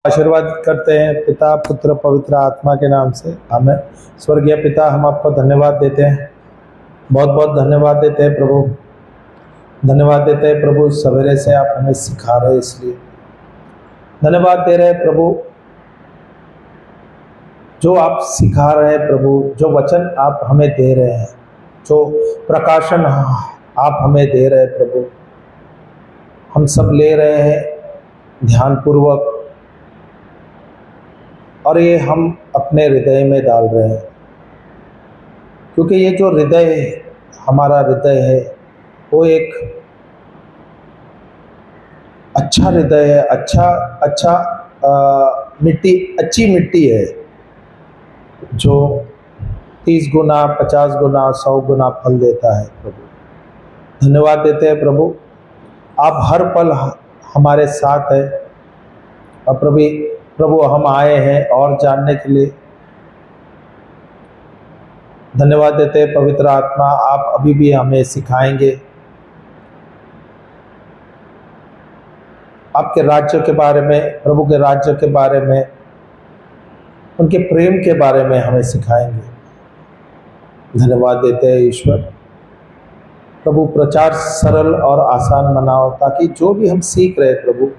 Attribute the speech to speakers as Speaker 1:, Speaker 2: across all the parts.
Speaker 1: आशीर्वाद करते हैं पिता पुत्र पवित्र आत्मा के नाम से, आमें। स्वर्गीय पिता, हम आपको धन्यवाद देते हैं, बहुत बहुत धन्यवाद देते हैं प्रभु। धन्यवाद देते हैं प्रभु, सवेरे से आप हमें सिखा रहे हैं, इसलिए धन्यवाद दे रहे हैं प्रभु। जो आप सिखा रहे हैं प्रभु, जो वचन आप हमें दे रहे हैं, जो प्रकाशन आप हमें दे रहे हैं प्रभु, हम सब ले रहे हैं ध्यानपूर्वक, और ये हम अपने हृदय में डाल रहे हैं, क्योंकि ये जो हृदय हमारा हृदय है वो एक अच्छा हृदय है, अच्छी मिट्टी है, जो 30 गुना 50 गुना 100 गुना फल देता है प्रभु। धन्यवाद देते हैं प्रभु, आप हर पल हमारे साथ है। और प्रभु हम आए हैं और जानने के लिए धन्यवाद देते हैं पवित्र आत्मा, आप अभी भी हमें सिखाएंगे आपके राज्य के बारे में, प्रभु के राज्य के बारे में, उनके प्रेम के बारे में हमें सिखाएंगे। धन्यवाद देते हैं ईश्वर। प्रभु प्रचार सरल और आसान बनाओ, ताकि जो भी हम सीख रहे प्रभु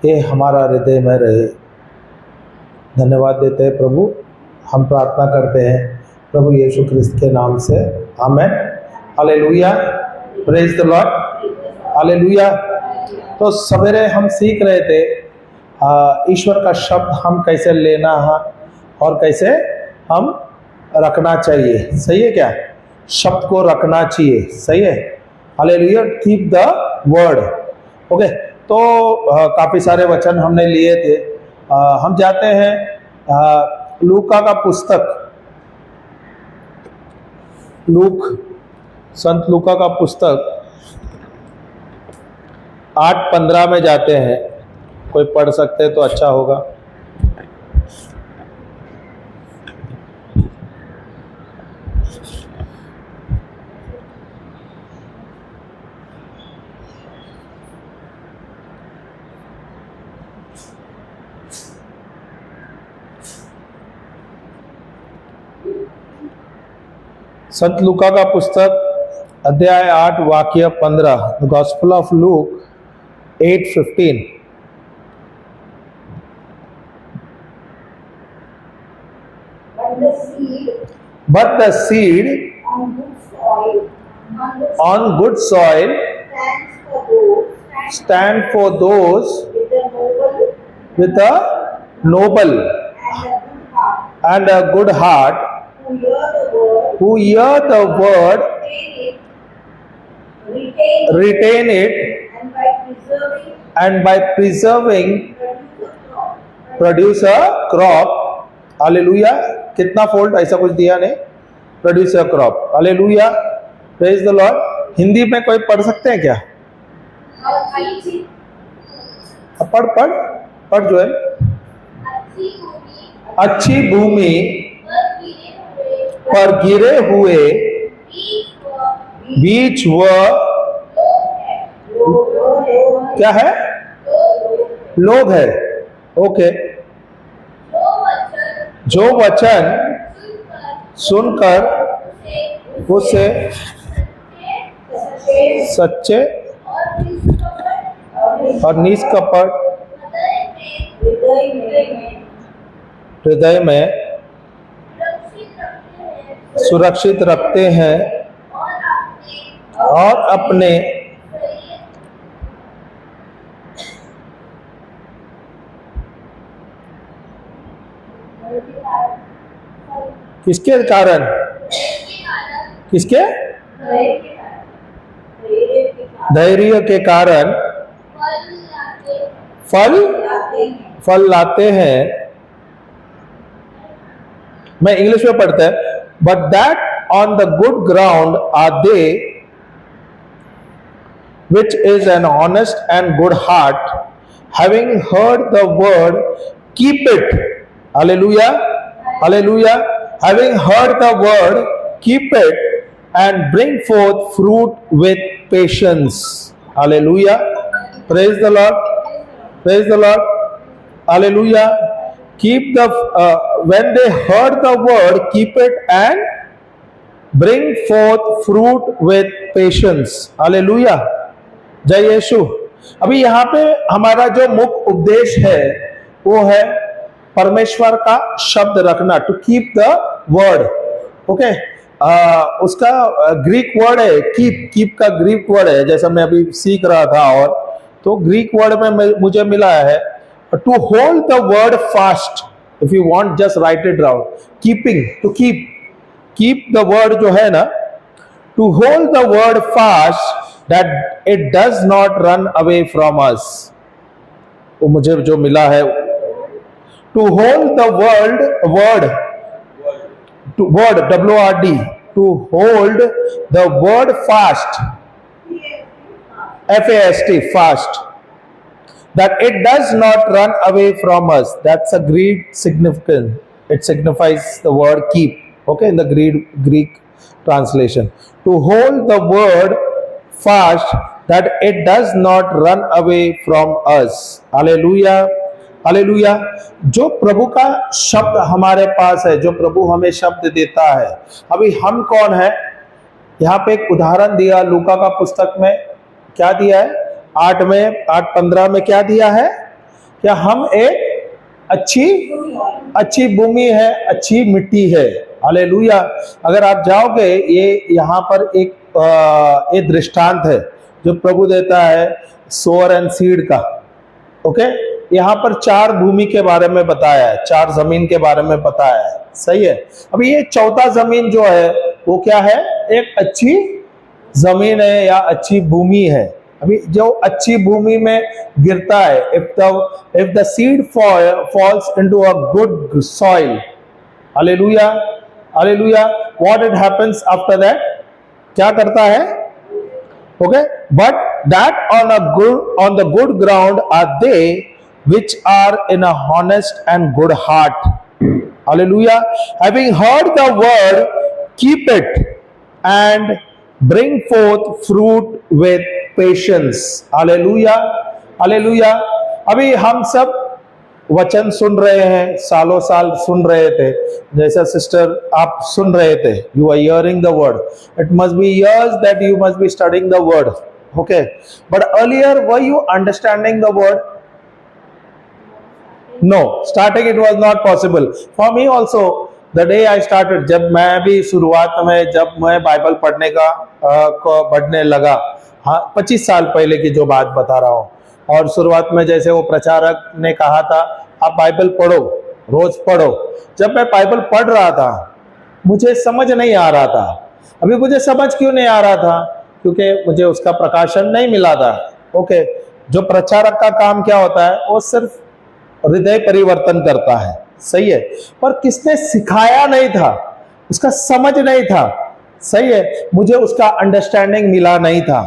Speaker 1: ये हमारा हृदय में रहे। धन्यवाद देते हैं प्रभु, हम प्रार्थना करते हैं प्रभु यीशु ख्रिस्त के नाम से, amen. Hallelujah, praise the lord, hallelujah. तो सवेरे हम सीख रहे थे ईश्वर का शब्द हम कैसे लेना है और कैसे हम रखना चाहिए। सही है क्या? शब्द को रखना चाहिए, सही है। Hallelujah, keep the word. Okay, तो काफ़ी सारे वचन हमने लिए थे। हम जाते हैं लूका का पुस्तक, संत लूका का पुस्तक 8:15 में जाते हैं। कोई पढ़ सकते तो अच्छा होगा। संत लूका का पुस्तक अध्याय 8 वाक्य 15, the gospel of look 8:15। But the seed on good soil stand for those with a noble and a good heart, who hear the word, retain it, and by preserving produce a crop. Hallelujah, कितना fold ऐसा कुछ दिया ने, produce a crop. Hallelujah, praise the Lord. Hindi में कोई पढ़ सकते हैं क्या? पढ़ जो है, अच्छी भूमि पर गिरे हुए बीज व क्या है? लोग है। ओके, जो वचन सुनकर उसे सच्चे और निष्कपट हृदय में सुरक्षित रखते हैं और अपने किसके कारण? किसके? धैर्य के कारण फल लाते हैं। मैं इंग्लिश में पढ़ता है, but that on the good ground are they which is an honest and good heart, having heard the word, keep it. Hallelujah, hallelujah. Having heard the word, keep it and bring forth fruit with patience. Hallelujah, praise the Lord, praise the Lord. Hallelujah. Keep the when they heard the word, keep it and bring forth fruit with patience. Hallelujah, जय यीशु। अभी यहाँ पे हमारा जो मुख्य उपदेश है वो है परमेश्वर का शब्द रखना, to keep the word. Okay, उसका ग्रीक वर्ड है कीप। कीप का ग्रीक वर्ड है, जैसा मैं अभी सीख रहा था, और तो ग्रीक वर्ड में मुझे मिला है to hold the word fast. If you want just write it down, keeping, to keep the word जो है ना, to hold the word fast that it does not run away from us. वो मुझे जो मिला है, to hold the word WRD, to hold the word fast, FAST, fast, that it does not run away from us. That's a Greek significance. It signifies the word keep, okay, in the Greek translation. To hold the word fast, that it does not run away from us. Hallelujah. Hallelujah. जो प्रभु का शब्द हमारे पास है, जो प्रभु हमें शब्द देता है, अभी हम कौन है? यहाँ पे एक उदाहरण दिया लूका का पुस्तक में, क्या दिया है? 8:15 में क्या दिया है? क्या हम एक अच्छी भूमि है, अच्छी मिट्टी है। हालेलुया। अगर आप जाओगे, ये यहाँ पर एक दृष्टांत है जो प्रभु देता है सोअर एंड सीड का। ओके, यहाँ पर 4 भूमि के बारे में बताया है, 4 जमीन के बारे में बताया है, सही है। अभी ये चौथा जमीन जो है वो क्या है? एक अच्छी जमीन है या अच्छी भूमि है। अभी जो अच्छी भूमि में गिरता है, if the seed falls into a good soil, hallelujah, hallelujah, what it happens after that? क्या करता है? Okay, but that on the good ground are they which are in a honest and good heart. Hallelujah. Having heard the word, keep it and bring forth fruit with patience. Hallelujah. Hallelujah. अभी हम सब वचन सुन रहे हैं, सालों साल सुन रहे थे, जैसा सिस्टर आप सुन रहे थे, you are hearing the word. It must be years that you must be studying the word. Okay, but earlier were you understanding the word? No, starting it was not possible for me also. The day I started, जब मैं भी शुरुआत में, जब मैं Bible पढ़ने का बढ़ने लगा, हाँ 25 साल पहले की जो बात बता रहा हूँ, और शुरुआत में जैसे वो प्रचारक ने कहा था आप बाइबल पढ़ो, रोज पढ़ो। जब मैं बाइबल पढ़ रहा था मुझे समझ नहीं आ रहा था। अभी मुझे समझ क्यों नहीं आ रहा था? क्योंकि मुझे उसका प्रकाशन नहीं मिला था। ओके, जो प्रचारक का काम क्या होता है? वो सिर्फ हृदय परिवर्तन करता है, सही है, पर किसने सिखाया नहीं था, उसका समझ नहीं था, सही है, मुझे उसका अंडरस्टैंडिंग मिला नहीं था,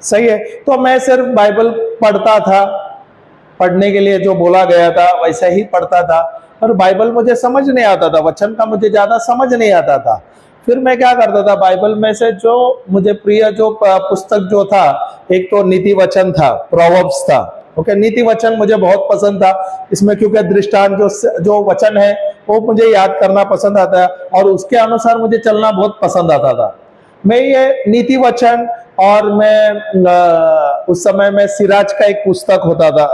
Speaker 1: सही है। तो मैं सिर्फ बाइबल पढ़ता था, पढ़ने के लिए जो बोला गया था वैसे ही पढ़ता था, पर बाइबल मुझे समझ नहीं आता था, वचन का मुझे ज्यादा समझ नहीं आता था। फिर मैं क्या करता था, बाइबल में से जो मुझे प्रिय जो पुस्तक जो था, एक तो नीति वचन था, प्रोवर्ब्स था। ओके, नीति वचन मुझे बहुत पसंद था इसमें, क्योंकि दृष्टांत जो वचन है वो मुझे याद करना पसंद आता है और उसके अनुसार मुझे चलना बहुत पसंद आता था। मैं ये नीति वचन, और मैं उस समय में सिराज का एक पुस्तक होता था,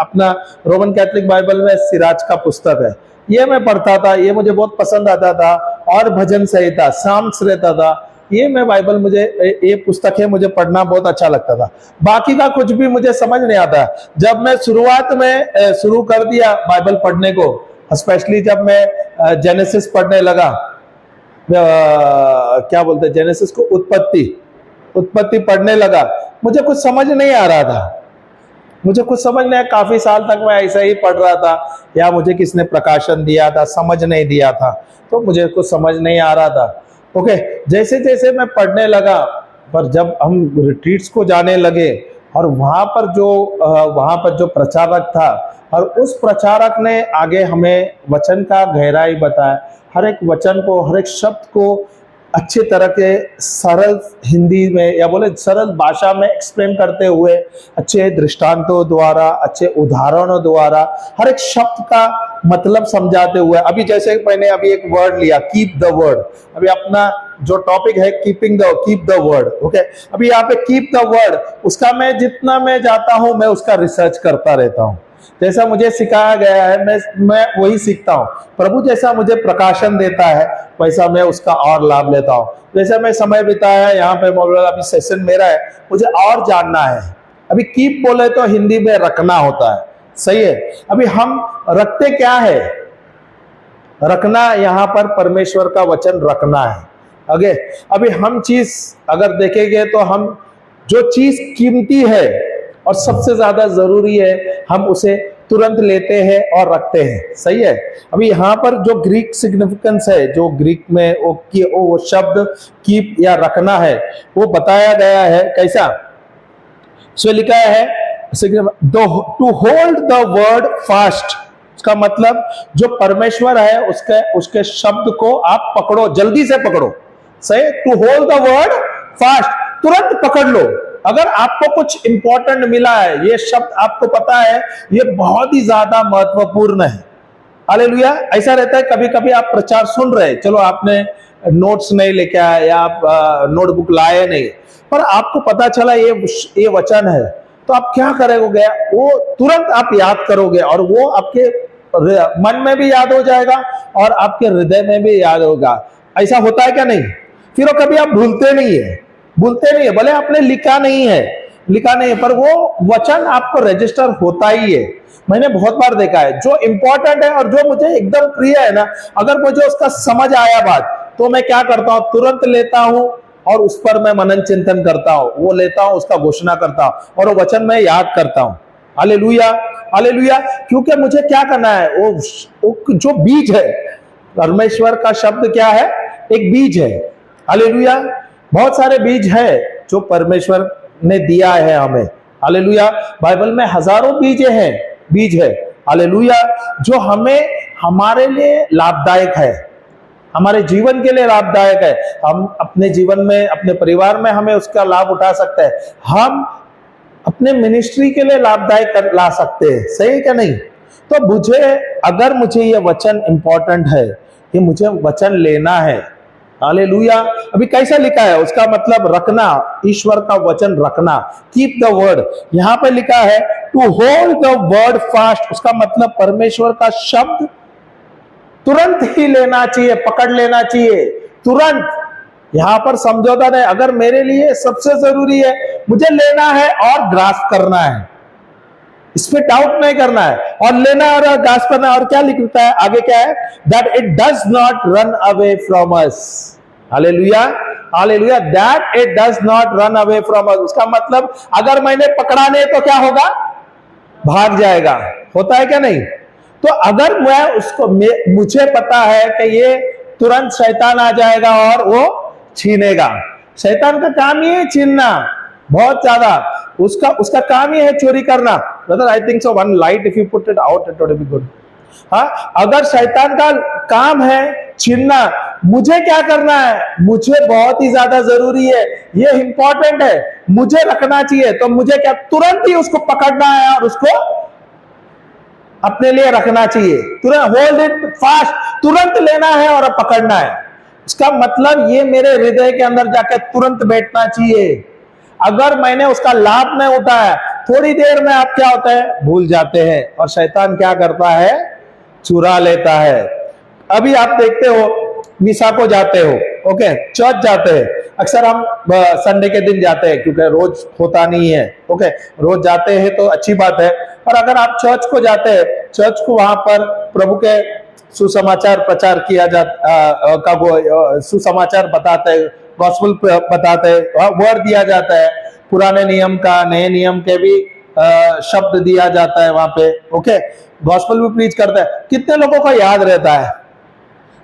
Speaker 1: अपना रोमन कैथोलिक बाइबल में सिराज का पुस्तक है, ये मैं पढ़ता था, ये मुझे बहुत पसंद आता था। और भजन संहिता, साम्स रहता था, ये मैं बाइबल, मुझे ये पुस्तक है, मुझे पढ़ना बहुत अच्छा लगता था। बाकी का कुछ भी मुझे समझ नहीं आता। जब मैं शुरुआत में शुरू कर दिया बाइबल पढ़ने को, स्पेशली जब मैं जेनेसिस पढ़ने लगा, क्या बोलते हैं जेनेसिस को, उत्पत्ति पढ़ने लगा, मुझे कुछ समझ नहीं आ रहा था, मुझे कुछ समझ नहीं। काफी साल तक मैं ऐसा ही पढ़ रहा था, या मुझे किसने प्रकाशन दिया था, समझ नहीं दिया था, तो मुझे कुछ समझ नहीं आ रहा था। ओके, जैसे जैसे मैं पढ़ने लगा, पर जब हम रिट्रीट्स को जाने लगे और वहाँ पर जो प्रचारक था, और उस प्रचारक ने आगे हमें वचन का गहराई बताया, हर एक वचन को, हर एक शब्द को अच्छे तरह के सरल हिंदी में या बोले सरल भाषा में एक्सप्लेन करते हुए, अच्छे दृष्टांतों द्वारा, अच्छे उदाहरणों द्वारा हर एक शब्द का मतलब समझाते हुए। अभी जैसे मैंने अभी एक वर्ड लिया, कीप द वर्ड। अभी अपना जो टॉपिक है कीप द वर्ड, ओके। अभी यहाँ पे कीप द वर्ड, उसका मैं जितना मैं जाता हूं मैं उसका रिसर्च करता रहता हूं। जैसा मुझे सिखाया गया है मैं वही सीखता हूँ। प्रभु जैसा मुझे प्रकाशन देता है वैसा मैं उसका और लाभ लेता हूँ। जैसे मैं समय बिताया यहाँ पे अभी सेशन मेरा है, मुझे और जानना है। अभी कीप बोले तो हिंदी में रखना होता है, सही है। अभी हम रखते क्या है? रखना यहाँ पर परमेश्वर का वचन रखना है। आगे अभी हम चीज अगर देखेंगे तो हम जो चीज कीमती है और सबसे ज्यादा जरूरी है हम उसे तुरंत लेते हैं और रखते हैं, सही है। अभी यहाँ पर जो ग्रीक सिग्निफिकेंस है, जो ग्रीक में वो शब्द कीप या रखना है वो बताया गया है कैसा। सो लिखा है to hold the word fast. उसका मतलब जो परमेश्वर है उसके शब्द को आप पकड़ो, जल्दी से पकड़ो, सही। To hold the word fast, तुरंत पकड़ लो। अगर आपको कुछ इंपॉर्टेंट मिला है, ये शब्द आपको पता है ये बहुत ही ज्यादा महत्वपूर्ण है, हालेलुया। ऐसा रहता है कभी कभी आप प्रचार सुन रहे, चलो आपने नोट्स नहीं लेके आए या आप नोटबुक लाए नहीं, पर आपको पता चला ये वचन है, तो आप क्या करोगे? वो तुरंत आप याद करोगे और वो आपके मन में भी याद हो जाएगा और आपके हृदय में भी याद होगा। ऐसा होता है क्या? नहीं। फिर वो कभी आप भूलते नहीं है, भले आपने लिखा नहीं है पर वो वचन आपको रजिस्टर होता ही है। मैंने बहुत बार देखा है जो इंपॉर्टेंट है और जो मुझे एकदम प्रिय है ना, अगर मुझे उसका समझ आया बात तो मैं क्या करता हूं, तुरंत लेता हूं और उस पर मैं मनन चिंतन करता हूं, वो लेता हूं, उसका घोषणा करता हूं और वो वचन मैं याद करता हूं। Hallelujah, hallelujah. क्योंकि मुझे क्या करना है, वो जो बीज है, परमेश्वर का शब्द क्या है? एक बीज है। हालेलुया। बहुत सारे बीज है जो परमेश्वर ने दिया है हमें, हालेलुया। बाइबल में हजारों बीज है, हालेलुया, जो हमारे लिए लाभदायक है, हमारे जीवन के लिए लाभदायक है। हम अपने जीवन में, अपने परिवार में हमें उसका लाभ उठा सकते हैं, हम अपने मिनिस्ट्री के लिए लाभदायक ला सकते हैं, सही है क्या? नहीं। तो अगर मुझे ये वचन इंपॉर्टेंट है, ये मुझे वचन लेना है, हालेलुया। अभी कैसा लिखा है? उसका मतलब रखना, ईश्वर का वचन रखना, कीप द वर्ड। यहां पे लिखा है to hold the word fast. उसका मतलब परमेश्वर का शब्द तुरंत ही लेना चाहिए, पकड़ लेना चाहिए, तुरंत। यहां पर समझौता नहीं। अगर मेरे लिए सबसे जरूरी है, मुझे लेना है और ग्रास्प करना है, इस पे डाउट नहीं करना है, और लेना और ग्रास्प करना है। और क्या लिखता है आगे? क्या है? That it does not run away from us, hallelujah, hallelujah. That it does not run away from अस। उसका मतलब अगर मैंने पकड़ा नहीं तो क्या होगा? भाग जाएगा। होता है क्या? नहीं। तो अगर मुझे पता है कि ये तुरंत शैतान आ जाएगा और वो छीनेगा। शैतान का काम ही है छीनना, बहुत ज्यादा। उसका काम ही है चोरी करना। Brother, I think so one light if you put it out it would be good. हाँ, अगर शैतान का काम है छीनना, मुझे क्या करना है? मुझे बहुत ही ज्यादा जरूरी है, ये इंपॉर्टेंट है, मुझे रखना चाहिए, तो मुझे क्या? तुरंत ही उसको पकड़ना है और उसको अपने लिए रखना चाहिए। तुरंत होल्ड इट फास्ट, तुरंत लेना है और पकड़ना है। इसका मतलब ये मेरे हृदय के अंदर जाकर तुरंत बैठना चाहिए। अगर मैंने उसका लाभ नहीं उठाया, थोड़ी देर में आप क्या होता है? भूल जाते हैं, और शैतान क्या करता है? चुरा लेता है। अभी आप देखते हो, मिसा को जाते हो, ओके, चर्च जाते हैं, अक्सर हम संडे के दिन जाते हैं क्योंकि रोज होता नहीं है, ओके, रोज जाते हैं तो अच्छी बात है। और अगर आप चर्च को जाते हैं, चर्च को वहां पर प्रभु के सुसमाचार प्रचार किया जाता, सुसमाचार बताते हैं, गॉस्पेल बताते हैं, वर्ड दिया जाता है, पुराने नियम का, नए नियम के भी शब्द दिया जाता है वहां पे, ओके, गॉस्पेल भी प्रीच करता है। कितने लोगों को याद रहता है?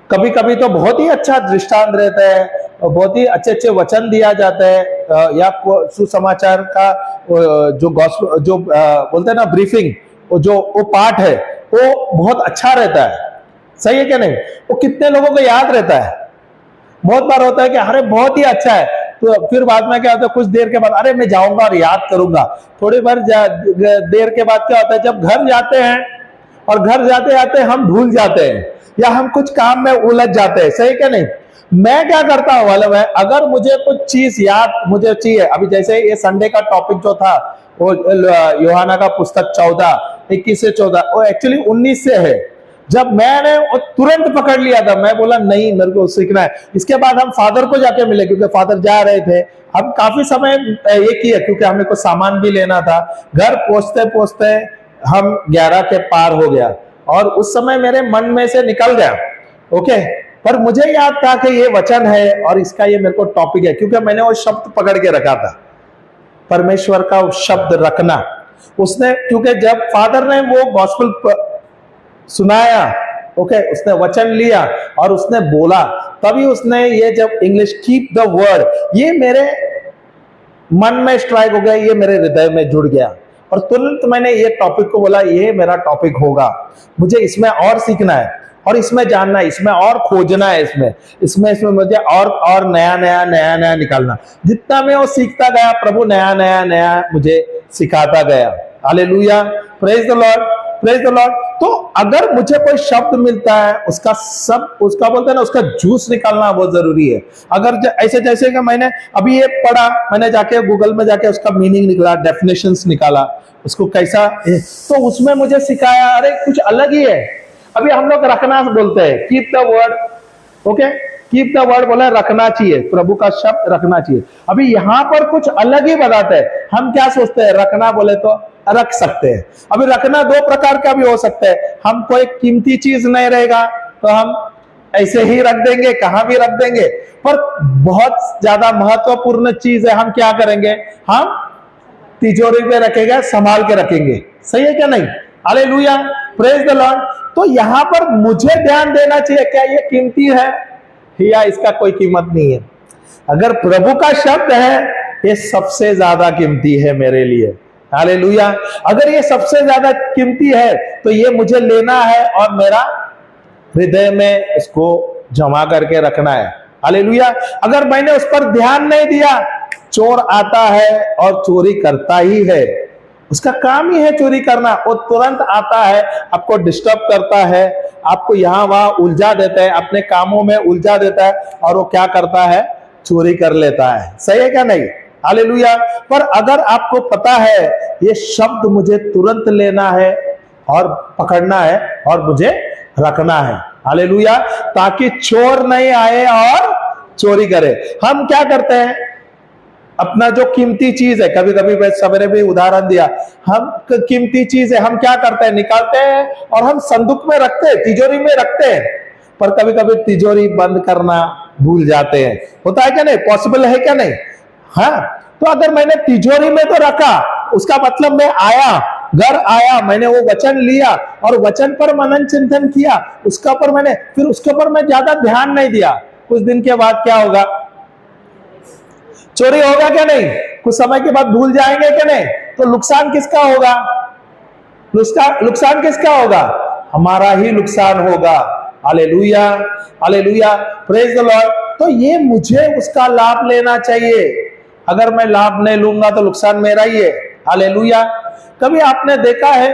Speaker 1: कभी कभी तो बहुत ही अच्छा दृष्टांत रहता है, बहुत ही अच्छे अच्छे वचन दिया जाता है, या सुसमाचार का जो गॉस्पेल जो बोलते हैं ना ब्रीफिंग, वो पार्ट है वो बहुत अच्छा रहता है, सही है क्या? नहीं। वो कितने लोगों को याद रहता है? बहुत बार होता है कि अरे बहुत ही अच्छा है, तो फिर बाद में क्या होता है, कुछ देर के बाद अरे मैं जाऊंगा और याद करूंगा। थोड़ी बार देर के बाद क्या होता है, जब घर जाते हैं और घर जाते जाते हम भूल जाते हैं या हम कुछ काम में उलझ जाते हैं, सही क्या नहीं। मैं क्या करता हूं मालूम है, अगर मुझे कुछ चीज याद मुझे चाहिए, अभी जैसे ये संडे का टॉपिक जो था वो यूहन्ना का पुस्तक 14:21 से 14, वो एक्चुअली 19 से है। जब मैंने वो तुरंत पकड़ लिया था, मैं बोला नहीं मेरे को सीखना है। इसके बाद हम फादर को जाके मिले क्योंकि फादर जा रहे थे। हम काफी समय ये किया क्योंकि हमें कुछ सामान भी लेना था। घर पहुंचते पहुंचते हम 11 के पार हो गया और उस समय मेरे मन में से निकल गया, ओके। पर मुझे याद था कि ये वचन है और इसका ये मेरे को टॉपिक है, क्योंकि मैंने वो शब्द पकड़ के रखा था, परमेश्वर का शब्द रखना। उसने, क्योंकि जब फादर ने वो गॉस्पेल सुनाया, ओके, उसने वचन लिया और उसने बोला, तभी उसने ये जब इंग्लिश कीप द वर्ड, ये मेरे मन में स्ट्राइक हो गया, ये मेरे हृदय में जुड़ गया और तुरंत मैंने ये टॉपिक को बोला, ये मेरा टॉपिक होगा। मुझे इसमें और सीखना है और इसमें जानना है, इसमें और खोजना है, इसमें मुझे और नया निकालना। जितना मैं वो सीखता गया, प्रभु नया मुझे सिखाता गया। Hallelujah, praise the Lord, praise the Lord. तो अगर मुझे कोई शब्द मिलता है, उसका बोलते हैं ना, उसका जूस निकालना बहुत जरूरी है। अगर ऐसे जैसे कि मैंने अभी ये पढ़ा, मैंने जाके गूगल में जाके उसका मीनिंग निकाला, डेफिनेशंस निकाला, उसको कैसा है, तो उसमें मुझे सिखाया अरे कुछ अलग ही है। अभी हम लोग रखना बोलते हैं, keep the word, okay, keep the word बोला, रखना चाहिए, प्रभु का शब्द रखना चाहिए। अभी यहां पर कुछ अलग ही बताते हैं। हम क्या सोचते हैं, रखना बोले तो रख सकते हैं। अभी रखना दो प्रकार का भी हो सकता है। हम कोई कीमती चीज नहीं रहेगा तो हम ऐसे ही रख देंगे, कहां भी रख देंगे। पर बहुत ज्यादा महत्वपूर्ण चीज है, हम क्या करेंगे, हम तिजोरी पे रखेंगे, संभाल के रखेंगे, सही है क्या नहीं। Hallelujah, praise the Lord. तो यहां पर मुझे ध्यान देना चाहिए, क्या ये कीमती है या इसका कोई कीमत नहीं है। अगर प्रभु का शब्द है, ये सबसे ज्यादा कीमती है मेरे लिए। हालेलुया, अगर ये सबसे ज्यादा कीमती है तो ये मुझे लेना है और मेरा हृदय में इसको जमा करके रखना है। हालेलुया, अगर मैंने उस पर ध्यान नहीं दिया, चोर आता है और चोरी करता ही है, उसका काम ही है चोरी करना। वो तुरंत आता है, आपको डिस्टर्ब करता है, आपको यहां वहां उलझा देता है, अपने कामों में उलझा देता है और वो क्या करता है, चोरी कर लेता है, सही है क्या नहीं। हालेलुया, पर अगर आपको पता है ये शब्द मुझे तुरंत लेना है और पकड़ना है और मुझे रखना है, हालेलुया, ताकि चोर नहीं आए और चोरी करे। हम क्या करते हैं, अपना जो कीमती चीज है, कभी कभी मैं सवेरे भी उदाहरण दिया, हम कीमती चीज है, हम क्या करते हैं, निकालते हैं और हम संदूक में रखते हैं, तिजोरी में रखते हैं। पर कभी कभी तिजोरी बंद करना भूल जाते हैं, होता है क्या नहीं, पॉसिबल है क्या नहीं। हाँ, तो अगर मैंने तिजोरी में तो रखा, उसका मतलब मैं आया, घर आया, मैंने वो वचन लिया और वचन पर मनन चिंतन किया, उसका पर मैंने, फिर उसके ऊपर मैं ज्यादा ध्यान नहीं दिया। कुछ दिन के बाद क्या होगा, चोरी होगा क्या नहीं, कुछ समय के बाद भूल जाएंगे क्या नहीं। तो नुकसान किसका होगा, नुकसान किसका होगा, हमारा ही नुकसान होगा। Hallelujah, hallelujah, praise the Lord. तो ये मुझे उसका लाभ लेना चाहिए, अगर मैं लाभ नहीं लूंगा तो नुकसान मेरा ही है। हालेलुया। कभी आपने देखा है,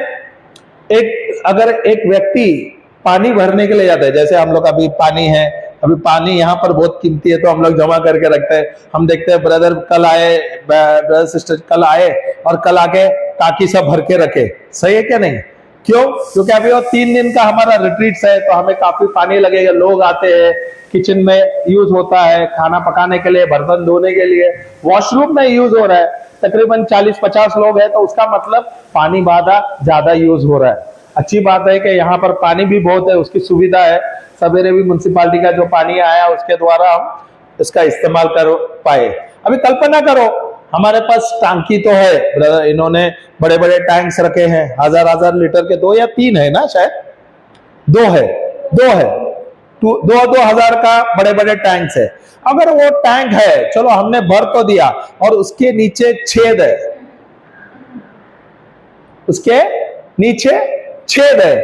Speaker 1: अगर एक व्यक्ति पानी भरने के लिए जाता है, जैसे हम लोग अभी पानी है, अभी पानी यहाँ पर बहुत कीमती है तो हम लोग जमा करके रखते हैं। हम देखते हैं ब्रदर कल आए, ब्रदर सिस्टर कल आए और कल आके टाकी सब भर के रखे, सही है क्या नहीं। क्यों, क्योंकि अभी वो 3 दिन का हमारा रिट्रीट है तो हमें काफी पानी लगेगा। लोग आते हैं, किचन में यूज होता है, खाना पकाने के लिए, बर्तन धोने के लिए, वॉशरूम में यूज हो रहा है। तकरीबन 40-50 लोग हैं तो उसका मतलब पानी ज्यादा यूज हो रहा है। अच्छी बात है कि यहाँ पर पानी भी बहुत है, उसकी सुविधा है। सवेरे भी म्युनिसिपालिटी का जो पानी आया उसके द्वारा हम इसका इस्तेमाल कर पाए। अभी कल्पना करो, हमारे पास टांकी तो है ब्रदर, इन्होंने बड़े बड़े टैंक्स रखे हैं, 1000 लीटर के, 2 या 3 है ना, शायद 2 है, 2,000 का बड़े बड़े टैंक्स है। अगर वो टैंक है, चलो हमने भर तो दिया और उसके नीचे छेद है, उसके नीचे छेद है,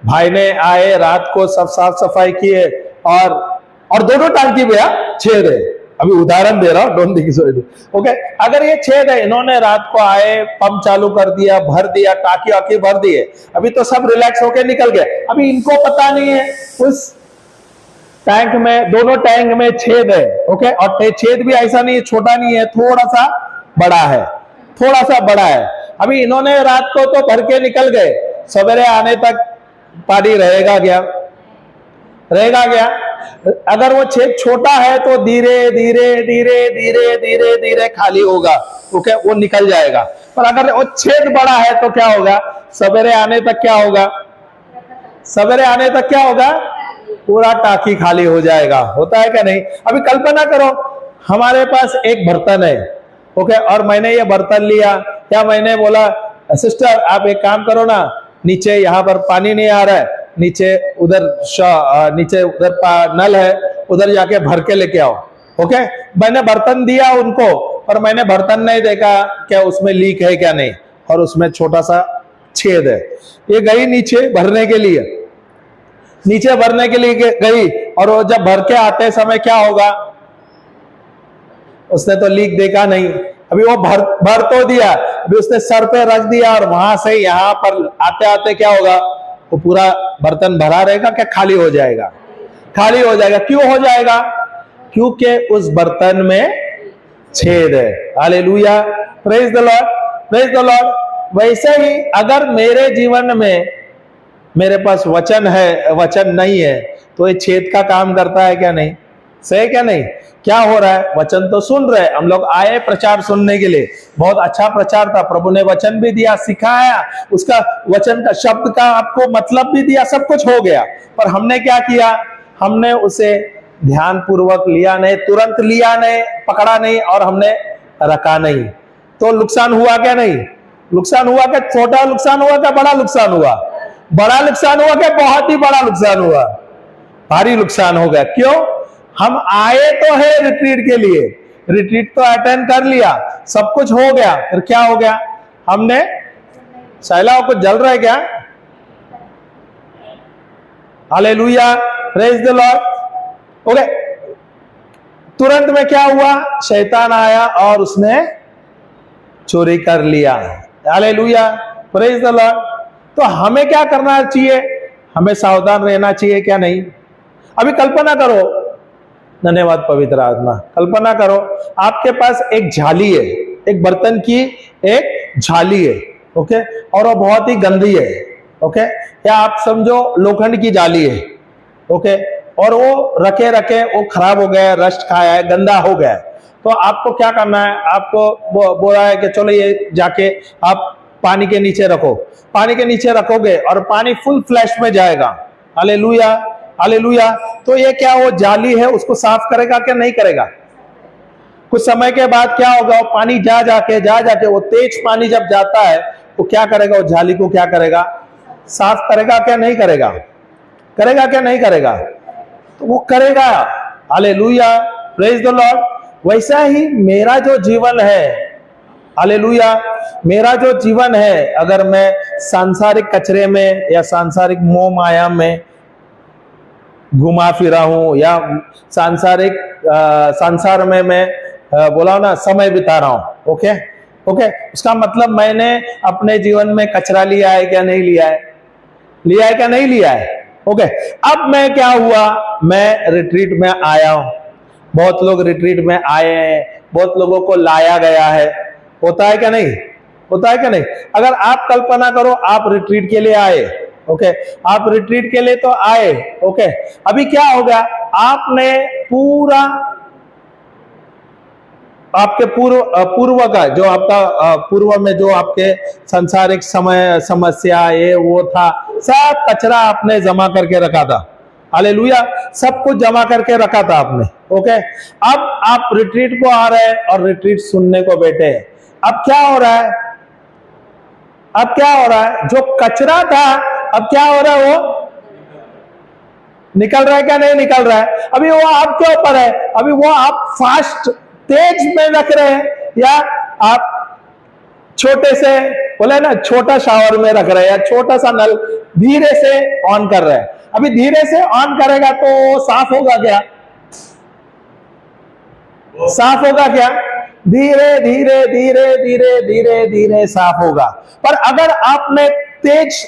Speaker 1: भाई ने आए रात को सब साफ सफाई किए और दोनों टांकी में छेद है, अभी उदाहरण दे रहा हूं, डोंट थिंक सो। ओके, अगर ये छेद है, इन्होंने रात को आए, पंप चालू कर दिया, भर दिया, टाकी वाकी भर दिए, अभी तो सब रिलैक्स होके निकल गए। अभी इनको पता नहीं है उस टैंक में, दोनों टैंक में छेद है। ओके, और छेद भी ऐसा नहीं है, छोटा नहीं है, थोड़ा सा बड़ा है, थोड़ा सा बड़ा है। अभी इन्होंने रात को तो भर के निकल गए, सवेरे आने तक पानी रहेगा क्या? रहेगा क्या? अगर वो छेद छोटा है तो धीरे धीरे धीरे धीरे धीरे धीरे खाली होगा। ओके, वो निकल जाएगा। पर अगर वो छेद बड़ा है तो क्या होगा? सवेरे आने तक क्या होगा? सवेरे आने तक क्या होगा? पूरा टाकी खाली हो जाएगा। होता है क्या नहीं? अभी कल्पना करो, हमारे पास एक बर्तन है, ओके, और मैंने ये बर्तन लिया, क्या मैंने बोला सिस्टर आप एक काम करो ना, नीचे यहाँ पर पानी नहीं आ रहा है, नीचे उधर नल है, उधर जाके भर के लेके आओ। ओके, मैंने बर्तन दिया उनको, और मैंने बर्तन नहीं देखा क्या उसमें लीक है क्या नहीं, और उसमें छोटा सा छेद है। ये गई नीचे भरने के लिए, नीचे भरने के लिए गई, और वो जब भर के आते समय क्या होगा? उसने तो लीक देखा नहीं, अभी वो भर तो दिया, अभी उसने सर पे रख दिया, और वहां से यहां पर आते आते क्या होगा? वो पूरा बर्तन भरा रहेगा क्या खाली हो जाएगा? खाली हो जाएगा। क्यों हो जाएगा? क्योंकि उस बर्तन में छेद है। Hallelujah, praise the Lord, praise the Lord. वैसे ही अगर मेरे जीवन में मेरे पास वचन है, वचन नहीं है, तो ये छेद का काम करता है क्या नहीं? सही क्या नहीं? क्या हो रहा है? वचन तो सुन रहे, हम लोग आए प्रचार सुनने के लिए, बहुत अच्छा प्रचार था, प्रभु ने वचन भी दिया, सिखाया, उसका वचन का शब्द का आपको मतलब भी दिया, सब कुछ हो गया, पर हमने क्या किया? हमने उसे ध्यान पूर्वक लिया नहीं, तुरंत लिया नहीं, पकड़ा नहीं, और हमने रखा नहीं, तो नुकसान हुआ क्या नहीं? नुकसान हुआ क्या? छोटा नुकसान हुआ क्या बड़ा नुकसान हुआ? बड़ा नुकसान हुआ क्या? बहुत ही बड़ा नुकसान हुआ, भारी नुकसान हो गया। क्यों? हम आए तो है रिट्रीट के लिए, रिट्रीट तो अटेंड कर लिया, सब कुछ हो गया, फिर क्या हो गया? हमने शैलाओं को जल रहा है क्या? Hallelujah, praise the Lord. Okay, तुरंत में क्या हुआ? शैतान आया और उसने चोरी कर लिया। Hallelujah, praise the Lord. तो हमें क्या करना चाहिए? हमें सावधान रहना चाहिए क्या नहीं? अभी कल्पना करो, धन्यवाद पवित्र आत्मा, कल्पना करो आपके पास एक झाली है, एक बर्तन की एक झाली है, ओके, और वो बहुत ही गंदी है, ओके, या आप समझो लोखंड की जाली है, ओके, और वो रखे रखे वो खराब हो गया, रस्ट खाया है, गंदा हो गया, तो आपको क्या करना है? आपको बोला है कि चलो ये जाके आप पानी के नीचे रखो, पानी के नीचे रखोगे और पानी फुल फ्लैश में जाएगा। Hallelujah, hallelujah. तो ये क्या वो जाली है, उसको साफ करेगा क्या नहीं करेगा? कुछ समय के बाद क्या होगा? वो पानी जा जाके वो तेज पानी जब जाता है तो क्या करेगा? वो जाली को क्या करेगा? साफ करेगा क्या नहीं करेगा? करेगा क्या नहीं करेगा? तो वो करेगा। Hallelujah, praise the Lord. वैसा ही मेरा जो जीवन है, हालेलुया, मेरा जो जीवन है, अगर मैं सांसारिक कचरे में या सांसारिक मोह माया में घुमा फिरा हूं, या संसार में मैं बोला ना समय बिता रहा हूं, ओके ओके, उसका मतलब मैंने अपने जीवन में कचरा लिया है क्या नहीं लिया है? लिया है क्या नहीं लिया है? ओके, अब मैं क्या हुआ? मैं रिट्रीट में आया हूं, बहुत लोग रिट्रीट में आए हैं, बहुत लोगों को लाया गया है, होता है क्या नहीं? होता है क्या नहीं? अगर आप कल्पना करो, आप रिट्रीट के लिए आए, ओके, आप रिट्रीट के लिए तो आए, ओके, अभी क्या हो गया? आपने पूरा आपके पूर्व का जो आपका पूर्व में जो आपके सांसारिक समस्या ये वो था, सब कचरा आपने जमा करके रखा था। हालेलुया, सब कुछ जमा करके रखा था आपने, ओके। अब आप रिट्रीट को आ रहे हैं और रिट्रीट सुनने को बैठे हैं। अब क्या हो रहा है? अब क्या हो रहा है? जो कचरा था अब क्या हो रहा है? वो निकल रहा है क्या नहीं निकल रहा है? अभी वो आपके ऊपर है, अभी वो आप फास्ट तेज में रख रहे हैं, या आप छोटे से बोले ना छोटा शावर में रख रहे हैं, या छोटा सा नल धीरे से ऑन कर रहे हैं। अभी धीरे से ऑन करेगा तो साफ होगा क्या? साफ होगा क्या? धीरे धीरे धीरे धीरे धीरे धीरे साफ होगा। पर अगर आपने तेज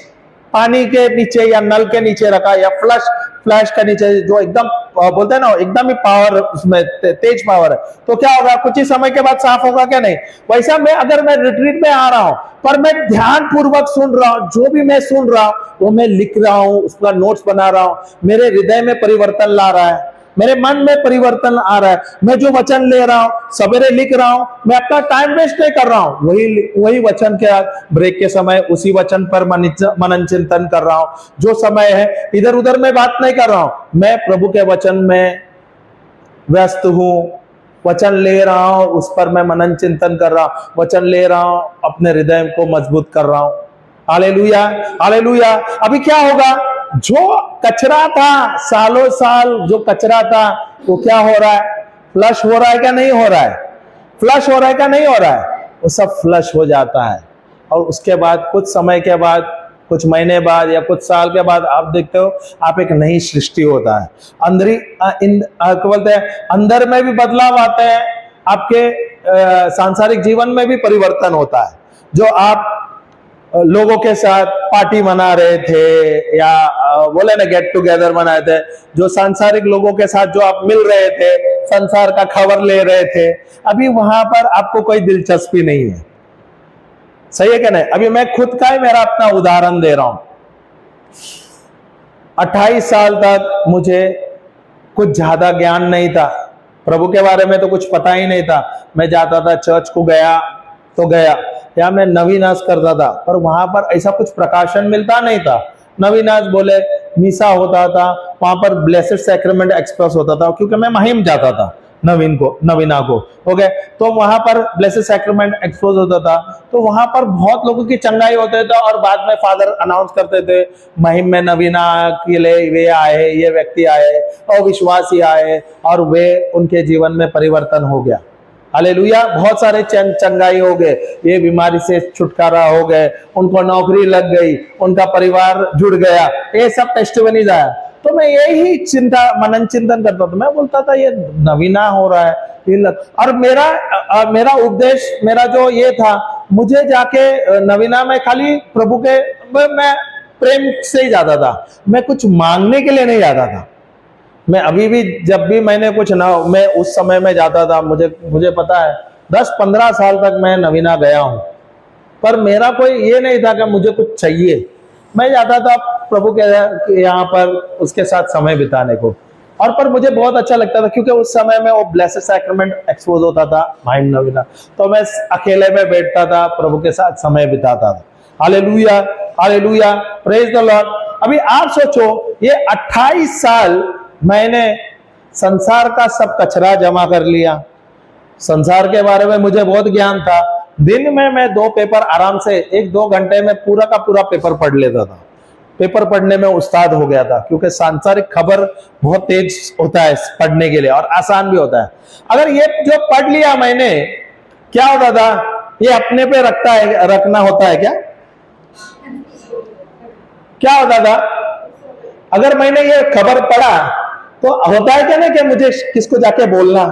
Speaker 1: पानी के नीचे या नल के नीचे रखा या फ्लैश के नीचे, जो एकदम बोलते हैं ना एकदम ही पावर उसमें तेज पावर है, तो क्या होगा? कुछ ही समय के बाद साफ होगा क्या? नहीं। वैसा अगर मैं रिट्रीट में आ रहा हूं पर मैं ध्यान पूर्वक सुन रहा हूं, जो भी मैं सुन रहा हूं वो मैं लिख रहा हूं, उसका नोट्स बना रहा हूं, मेरे हृदय में परिवर्तन ला रहा है, मेरे मन में परिवर्तन आ रहा है, मैं जो वचन ले रहा हूं सवेरे लिख रहा हूं, मैं अपना टाइम वेस्ट नहीं कर रहा हूं, वही वचन के ब्रेक के समय उसी वचन पर मनन चिंतन कर रहा हूं। जो समय है इधर उधर मैं बात नहीं कर रहा हूं, मैं प्रभु के वचन में व्यस्त हूं, वचन ले रहा हूं, उस पर मैं मनन चिंतन कर रहा हूं, वचन ले रहा हूं, अपने हृदय को मजबूत कर रहा हूं। Hallelujah, hallelujah. अभी क्या होगा? जो कचरा था, सालों साल जो कचरा था, वो क्या हो रहा है? फ्लश हो रहा है क्या? नहीं हो रहा है। फ्लश हो रहा है क्या? नहीं हो रहा है। वो सब फ्लश हो जाता है और उसके बाद कुछ समय के बाद, कुछ महीने बाद या कुछ साल के बाद आप देखते हो आप एक नई सृष्टि होता है। बोलते हैं अंदर में भी बदलाव आते हैं, आपके सांसारिक जीवन में भी परिवर्तन होता है। जो आप लोगों के साथ पार्टी मना रहे थे या बोले ना गेट टुगेदर मनाए थे, जो सांसारिक लोगों के साथ जो आप मिल रहे थे, संसार का खबर ले रहे थे, अभी वहां पर आपको कोई दिलचस्पी नहीं है। सही है क्या नहीं? अभी मैं खुद का ही मेरा अपना उदाहरण दे रहा हूं। 28 साल तक मुझे कुछ ज्यादा ज्ञान नहीं था, प्रभु के बारे में तो कुछ पता ही नहीं था। मैं जाता था चर्च को, गया तो गया, या मैं नवीनास करता था, पर वहां पर ऐसा कुछ प्रकाशन मिलता नहीं था। नवीनास बोले मीसा होता था, वहां पर ब्लेसेड सैक्रेमेंट एक्सप्रेस होता था, क्योंकि मैं महिम जाता था नवीना को ओके, तो वहां पर ब्लेसेड सैक्रेमेंट एक्सपोज होता था, तो वहां पर बहुत लोगों की चंगाई होते थे और बाद में फादर अनाउंस करते थे महिम में नवीना के लिए वे आए, ये व्यक्ति आए और विश्वासी आए और वे उनके जीवन में परिवर्तन हो गया। हालेलुया। बहुत सारे चंगाई हो गए, ये बीमारी से छुटकारा हो गए, उनको नौकरी लग गई, उनका परिवार जुड़ गया, ये सब टेस्टिमनीज आया। तो मैं यही मनन चिंतन करता था। मैं बोलता था ये नवीना हो रहा है, और मेरा उपदेश, मेरा जो ये था, मुझे जाके नवीना में खाली प्रभु के मैं प्रेम से ही जाता था, मैं कुछ मांगने के लिए नहीं जाता था। मैं अभी भी जब भी मैंने कुछ ना, मैं उस समय में जाता था, मुझे पता है 10-15 साल तक मैं नवीना गया हूं, पर मेरा कोई ये नहीं था कि मुझे कुछ चाहिए। मैं जाता था प्रभु के यहाँ पर उसके साथ समय बिताने को, और पर मुझे बहुत अच्छा लगता था क्योंकि उस समय में वो ब्लेसेड सैक्रेमेंट एक्सपोज होता था माइंड नवीना, तो मैं अकेले में बैठता था, प्रभु के साथ समय बिताता था। Hallelujah, hallelujah, praise the Lord. अभी आप सोचो, ये 28 साल मैंने संसार का सब कचरा जमा कर लिया। संसार के बारे में मुझे बहुत ज्ञान था। दिन में मैं 2 पेपर आराम से 1-2 घंटे में पूरा का पूरा पेपर पढ़ लेता था। पेपर पढ़ने में उस्ताद हो गया था, क्योंकि सांसारिक खबर बहुत तेज होता है पढ़ने के लिए और आसान भी होता है। अगर ये जो पढ़ लिया मैंने, क्या होता था? ये अपने पे रखना होता है क्या होता था? अगर मैंने ये खबर पढ़ा तो होता है क्या ना कि मुझे किसको जाके बोलना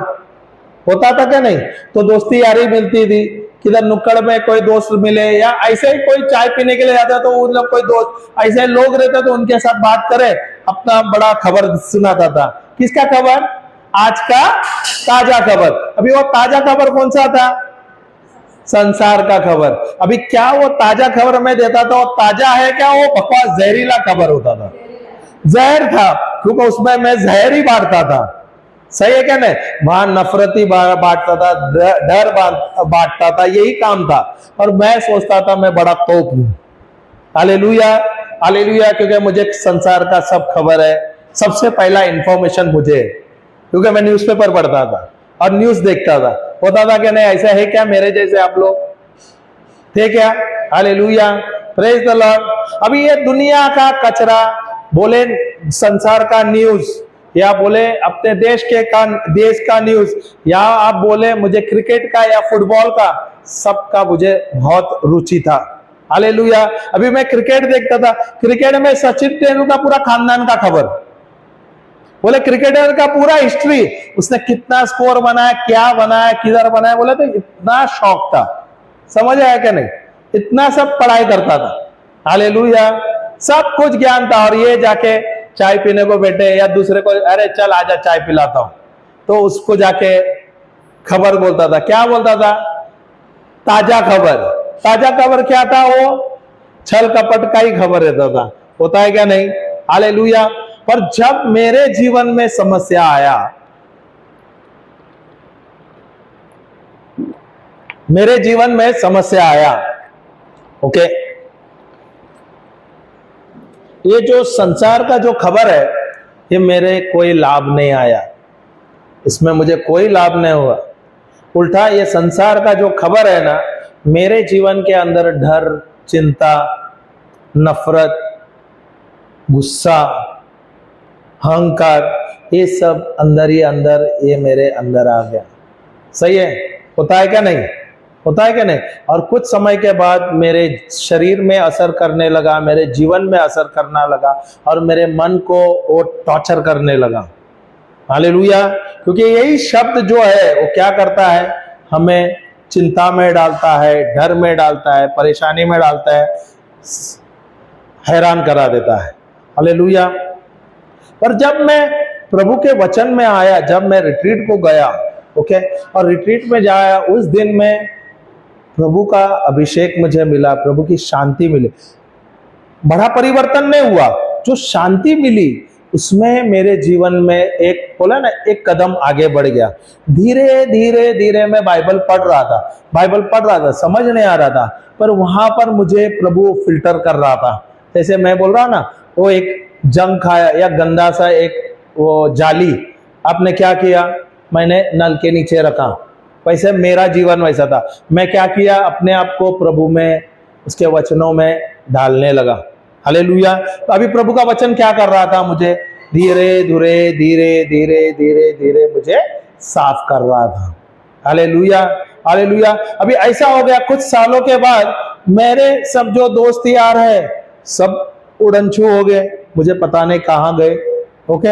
Speaker 1: होता था क्या? नहीं। तो दोस्ती यारी मिलती थी, किधर नुक्कड़ में कोई दोस्त मिले या ऐसे ही कोई चाय पीने के लिए जाता तो उन लोग कोई दोस्त ऐसे लोग रहते तो उनके साथ बात करे, अपना बड़ा खबर सुनाता था। किसका खबर? आज का ताजा खबर। अभी वो ताजा खबर कौन सा था? संसार का खबर। अभी क्या वो ताजा खबर मैं देता था, वो ताजा है क्या? वो बकवास जहरीला खबर होता था, जहर था, क्योंकि उसमें मैं जहर ही बांटता था। सही है क्या नहीं? वहां नफरती बांटता था, डर बांटता था, यही काम था। और मैं सोचता था मैं बड़ा तोप हूं। हालेलुया, हालेलुया, क्योंकि मुझे संसार का सब खबर है, सबसे पहला इंफॉर्मेशन मुझे, क्योंकि मैं न्यूज़पेपर पढ़ता था और न्यूज देखता था। होता था कि नहीं ऐसा है क्या? मेरे जैसे आप लोग थे क्या? Hallelujah, praise the Lord. अभी ये दुनिया का कचरा, बोले संसार का न्यूज, या बोले अपने देश का न्यूज, या आप बोले मुझे क्रिकेट का या फुटबॉल का, सबका मुझे बहुत रुचि था। हालेलुया। अभी मैं क्रिकेट देखता था, क्रिकेट में सचिन तेंदुलकर पूरा खानदान का खबर, बोले क्रिकेटर का पूरा हिस्ट्री, उसने कितना स्कोर बनाया, क्या बनाया, किधर बनाया, बोले तो इतना शौक था। समझ आया क्या नहीं? इतना सब पढ़ाई करता था। हालेलुया, सब कुछ ज्ञान था। और ये जाके चाय पीने को बैठे या दूसरे को, अरे चल आजा चाय पिलाता हूं, तो उसको जाके खबर बोलता था। क्या बोलता था? ताजा खबर। ताजा खबर क्या था? वो छल कपट का ही खबर रहता था। होता है क्या नहीं? हालेलुया। पर जब मेरे जीवन में समस्या आया, मेरे जीवन में समस्या आया, ओके, ये जो संसार का जो खबर है, ये मेरे कोई लाभ नहीं आया, इसमें मुझे कोई लाभ नहीं हुआ। उल्टा ये संसार का जो खबर है ना, मेरे जीवन के अंदर डर, चिंता, नफरत, गुस्सा, अहंकार, ये सब अंदर ही अंदर ये मेरे अंदर आ गया। सही है? होता है क्या नहीं? होता है क्या नहीं? और कुछ समय के बाद मेरे शरीर में असर करने लगा, मेरे जीवन में असर करना लगा, और मेरे मन को वो टॉर्चर करने लगा। हालेलुया। क्योंकि यही शब्द जो है वो क्या करता है? हमें चिंता में डालता है, डर में डालता है, परेशानी में डालता है, हैरान करा देता है। हालेलुया। पर जब मैं प्रभु के वचन में आया, जब मैं रिट्रीट को गया, ओके, और रिट्रीट में जाया, उस दिन में प्रभु का अभिषेक मुझे मिला, प्रभु की शांति मिली। बड़ा परिवर्तन नहीं हुआ, जो शांति मिली उसमें मेरे जीवन में एक, बोला ना, एक कदम आगे बढ़ गया। धीरे धीरे धीरे मैं बाइबल पढ़ रहा था, समझ नहीं आ रहा था, पर वहां पर मुझे प्रभु फिल्टर कर रहा था। जैसे मैं बोल रहा ना, वो एक जंग खाया या गंदा सा एक वो जाली, आपने क्या किया? मैंने नल के नीचे रखा। वैसे मेरा जीवन वैसा था। मैं क्या किया? अपने आप को प्रभु में, उसके वचनों में डालने लगा। हालेलुया। तो अभी प्रभु का वचन क्या कर रहा था? मुझे धीरे धीरे धीरे धीरे धीरे धीरे मुझे साफ कर रहा था। Hallelujah, hallelujah. अभी ऐसा हो गया, कुछ सालों के बाद मेरे सब जो दोस्त यार है सब उड़नछू हो गए, मुझे पता नहीं कहाँ गए। Okay,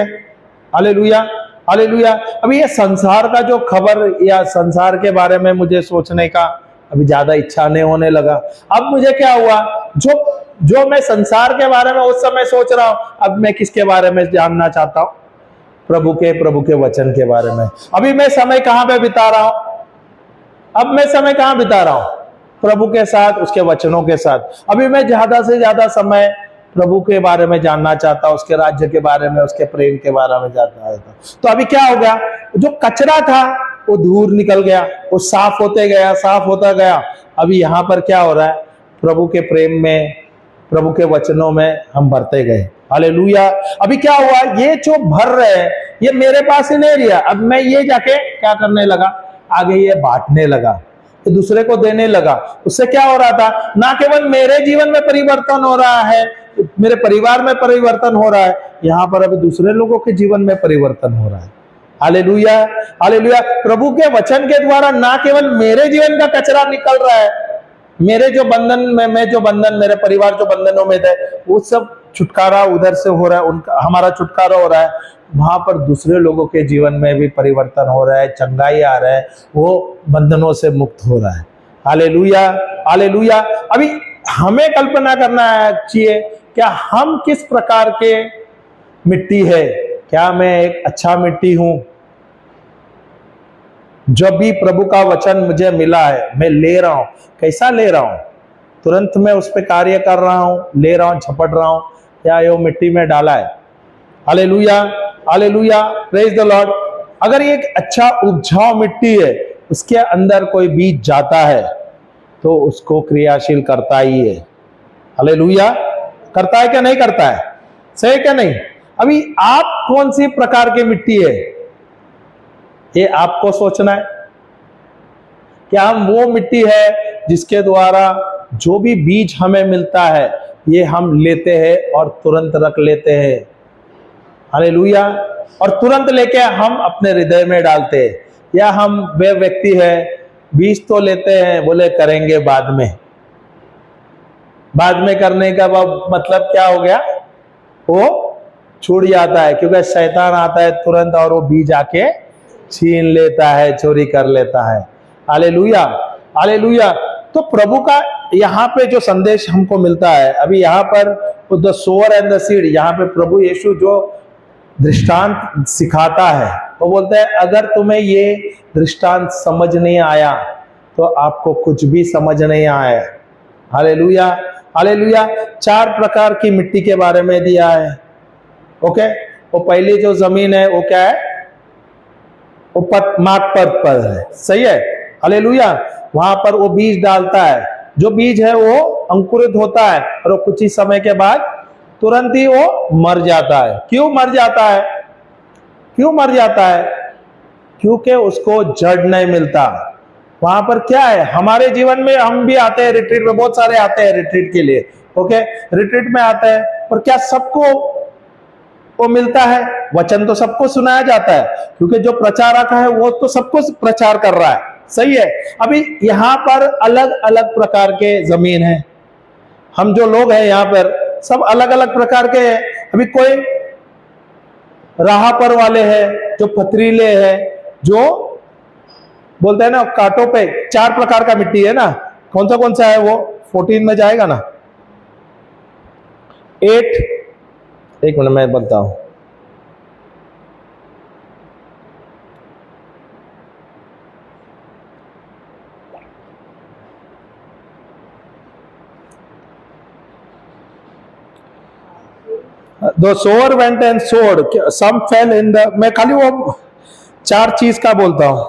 Speaker 1: hallelujah, hallelujah. अभी ये संसार का जो खबर या संसार के बारे में मुझे सोचने का अभी ज्यादा इच्छा नहीं होने लगा। अब मुझे क्या हुआ? जो मैं संसार के बारे में उस समय सोच रहा हूं, अब मैं किसके बारे में जानना चाहता हूं? प्रभु के वचन के बारे में। अभी मैं समय कहां पे बिता रहा हूं? अब मैं समय कहां बिता रहा हूं? प्रभु के साथ, उसके वचनों के साथ। अभी मैं ज्यादा से ज्यादा समय प्रभु के बारे में जानना चाहता हूं, उसके राज्य के बारे में, उसके प्रेम के बारे में जानना चाहता हूं। तो अभी क्या हो गया? जो कचरा था वो दूर निकल गया, वो साफ होते गया, साफ होता गया। अभी यहां पर क्या हो रहा है? प्रभु के प्रेम में, प्रभु के वचनों में हम भरते गए। हालेलुया। अभी क्या हुआ? ये जो भर रहे हैं ये मेरे पास ही नहीं रहा, अब मैं ये जाके क्या करने लगा? आगे ये बांटने लगा, तो दूसरे को देने लगा। उससे क्या हो रहा था? ना केवल मेरे जीवन में परिवर्तन हो रहा है, मेरे परिवार में परिवर्तन हो रहा है, यहां पर अभी दूसरे लोगों के जीवन में परिवर्तन हो रहा है। Hallelujah, hallelujah. प्रभु के वचन के द्वारा ना केवल मेरे जीवन का कचरा निकल रहा है, मेरे जो बंधन में, मैं जो बंधन, मेरे परिवार जो बंधनों में थे, वो सब छुटकारा उधर से हो रहा है, उनका, हमारा छुटकारा हो रहा है। वहां पर दूसरे लोगों के जीवन में भी परिवर्तन हो रहा है, चंगाई आ रहा है, वो बंधनों से मुक्त हो रहा है। Hallelujah, hallelujah. अभी हमें कल्पना करना चाहिए, क्या हम किस प्रकार के मिट्टी है? क्या मैं एक अच्छा मिट्टी हूं? जब भी प्रभु का वचन मुझे मिला है, मैं ले रहा हूं। कैसा ले रहा हूं? तुरंत मैं उस पर कार्य कर रहा हूं, ले रहा हूं, झपट रहा हूं, या ये मिट्टी में डाला है? Hallelujah, hallelujah, praise the Lord. अगर ये एक अच्छा उपजाऊ मिट्टी है, उसके अंदर कोई बीज जाता है तो उसको क्रियाशील करता ही है। हालेलुया, करता है क्या नहीं करता है? सही क्या नहीं? अभी आप कौन सी प्रकार की मिट्टी है, ये आपको सोचना है। क्या हम वो मिट्टी है जिसके द्वारा जो भी बीज हमें मिलता है ये हम लेते हैं और तुरंत रख लेते हैं? हालेलुया। और तुरंत लेके हम अपने हृदय में डालते हैं, या हम वे व्यक्ति है बीज तो लेते हैं, बोले करेंगे बाद में। बाद में करने का मतलब क्या हो गया? वो छूट जाता है, क्योंकि शैतान आता है तुरंत और वो बीज आके छीन लेता है, चोरी कर लेता है। Hallelujah, hallelujah. तो प्रभु का यहाँ पे जो संदेश हमको मिलता है, अभी यहाँ पर the sower and the seed, यहाँ पे प्रभु यीशु जो दृष्टांत सिखाता है, वो बोलते हैं अगर तुम्हें ये दृष्टांत समझ नहीं आया तो आपको कुछ भी समझ नहीं आया। Hallelujah, hallelujah. 4 प्रकार की मिट्टी के बारे में दिया है। ओके, वो पहली जो जमीन है वो क्या है? वो मार्ग पद पर है, सही है। हालेलुया। वहां पर वो बीज डालता है, जो बीज है वो अंकुरित होता है और वो कुछ ही समय के बाद तुरंत ही वो मर जाता है। क्यों मर जाता है? क्यों मर जाता है? क्योंकि उसको जड़ नहीं मिलता। वहां पर क्या है, हमारे जीवन में हम भी आते हैं रिट्रीट में, बहुत सारे आते हैं रिट्रीट के लिए। ओके, रिट्रीट में आते हैं, और क्या सबको वो मिलता है? वचन तो सबको सुनाया जाता है, क्योंकि जो प्रचारक है वो तो सबको प्रचार कर रहा है, सही है। अभी यहाँ पर अलग अलग प्रकार के जमीन है, हम जो लोग हैं यहाँ पर सब अलग अलग प्रकार के हैं। अभी कोई राह पर वाले हैं जो पथरीले हैं, जो बोलते हैं ना कांटों पे, 4 प्रकार का मिट्टी है ना, कौन सा है वो? 14 में जाएगा ना, 8, एक मिनट मैं बोलता हूं। The sower went and sowed, some fell in the, मैं खाली वो 4 चीज का बोलता हूं।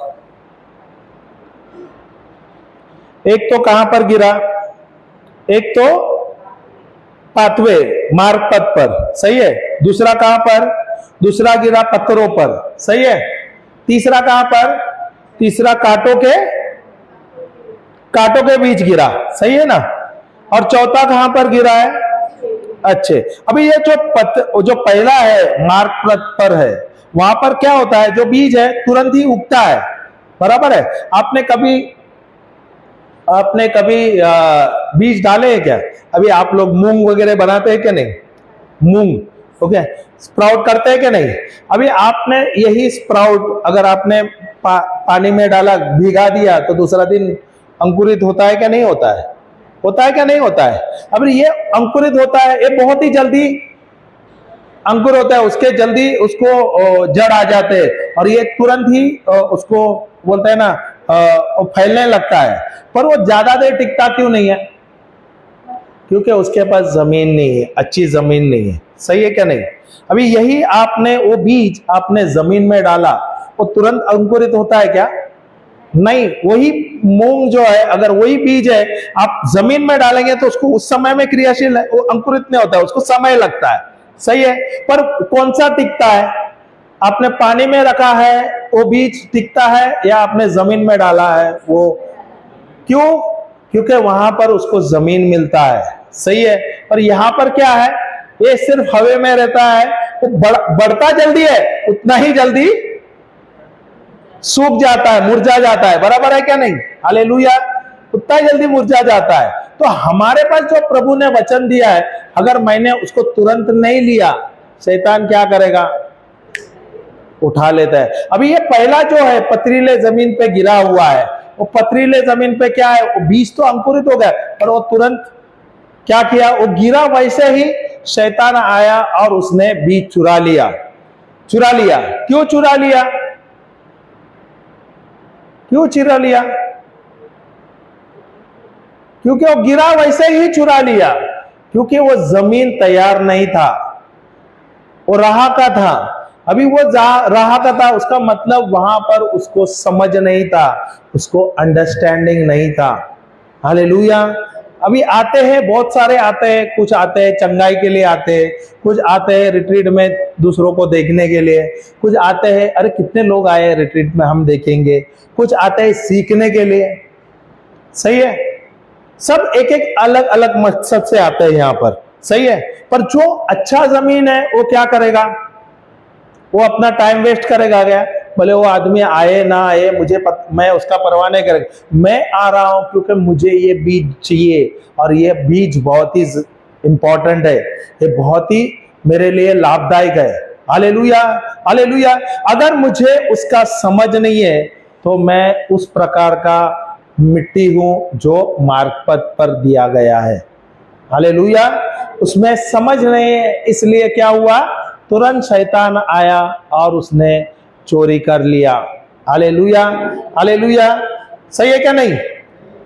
Speaker 1: एक तो कहां पर गिरा? एक तो पाथवे, मार्ग पथ पर, सही है। दूसरा कहां पर? दूसरा गिरा पत्थरों पर, सही है। तीसरा कहां पर? तीसरा कांटों के बीच गिरा, सही है ना। और चौथा कहां पर गिरा है? अच्छे, अभी ये जो पहला है मार्ग पथ पर है, वहां पर क्या होता है? जो बीज है तुरंत ही उगता है, बराबर है। आपने कभी बीज डाले हैं क्या? अभी आप लोग मूंग वगैरह बनाते हैं क्या? नहीं, मूंग, ओके, स्प्राउट करते हैं क्या? नहीं। अभी आपने यही स्प्राउट अगर आपने पानी में डाला, भिगा दिया, तो दूसरा दिन अंकुरित होता है क्या? नहीं होता है? होता है क्या? नहीं होता है। अब ये अंकुरित होता है, ये बहुत ही जल्दी अंकुर होता है, उसके जल्दी उसको जड़ आ जाते हैं और ये तुरंत ही उसको बोलते हैं ना फैलने लगता है। पर वो ज्यादा देर टिकता क्यों नहीं है? क्योंकि उसके पास जमीन नहीं है, अच्छी जमीन नहीं है, सही है क्या? नहीं। अभी यही आपने वो बीज आपने जमीन में डाला, वो तुरंत अंकुरित होता है क्या? नहीं। वही मूंग जो है, अगर वही बीज है आप जमीन में डालेंगे तो उसको उस समय में क्रियाशील है, वो अंकुरित नहीं होता है, उसको समय लगता है, सही है। पर कौन सा टिकता है? आपने पानी में रखा है वो बीज टिकता है, या आपने जमीन में डाला है वो? क्यों? क्योंकि वहां पर उसको जमीन मिलता है, सही है। पर यहां पर क्या है? ये सिर्फ हवा में रहता है, वो बढ़ता जल्दी है, उतना ही जल्दी सूख जाता है, मुरझा जाता है, बराबर है क्या? नहीं। हालेलुया, उतना जल्दी मुरझा जाता है। तो हमारे पास जो प्रभु ने वचन दिया है, अगर मैंने उसको तुरंत नहीं लिया, शैतान क्या करेगा? उठा लेता है। अभी ये पहला जो है पथरीले जमीन पे गिरा हुआ है, वो पथरीले जमीन पे क्या है? वो बीज तो अंकुरित हो गया, पर वो तुरंत क्या किया? वो गिरा, वैसे ही शैतान आया और उसने बीज चुरा लिया। क्यों चुरा लिया? क्यों चुरा लिया? क्योंकि वो गिरा, वैसे ही चुरा लिया, क्योंकि वो जमीन तैयार नहीं था, वो राह का था। अभी वो राह का था, उसका मतलब वहां पर उसको समझ नहीं था, उसको अंडरस्टैंडिंग नहीं था। हालेलुया। अभी आते हैं, बहुत सारे आते हैं, कुछ आते हैं चंगाई के लिए आते हैं, कुछ आते हैं रिट्रीट में दूसरों को देखने के लिए, कुछ आते हैं अरे कितने लोग आए हैं रिट्रीट में हम देखेंगे, कुछ आते हैं सीखने के लिए, सही है। सब एक एक अलग अलग मकसद से आते हैं यहाँ पर, सही है। पर जो अच्छा जमीन है वो क्या करेगा? वो अपना टाइम वेस्ट करेगा क्या? भले वो आदमी आए ना आए, मैं उसका परवाह नहीं करेगा। मैं आ रहा हूं क्योंकि मुझे ये बीज चाहिए, और ये बीज बहुत ही इंपॉर्टेंट है, ये बहुत ही मेरे लिए लाभदायक है। Hallelujah, hallelujah. अगर मुझे उसका समझ नहीं है तो मैं उस प्रकार का मिट्टी हूं जो मार्ग पथ पर दिया गया है। हालेलुया। उसमें समझ नहीं है, इसलिए क्या हुआ, तुरंत शैतान आया और उसने चोरी कर लिया। Hallelujah, hallelujah. सही है क्या नहीं?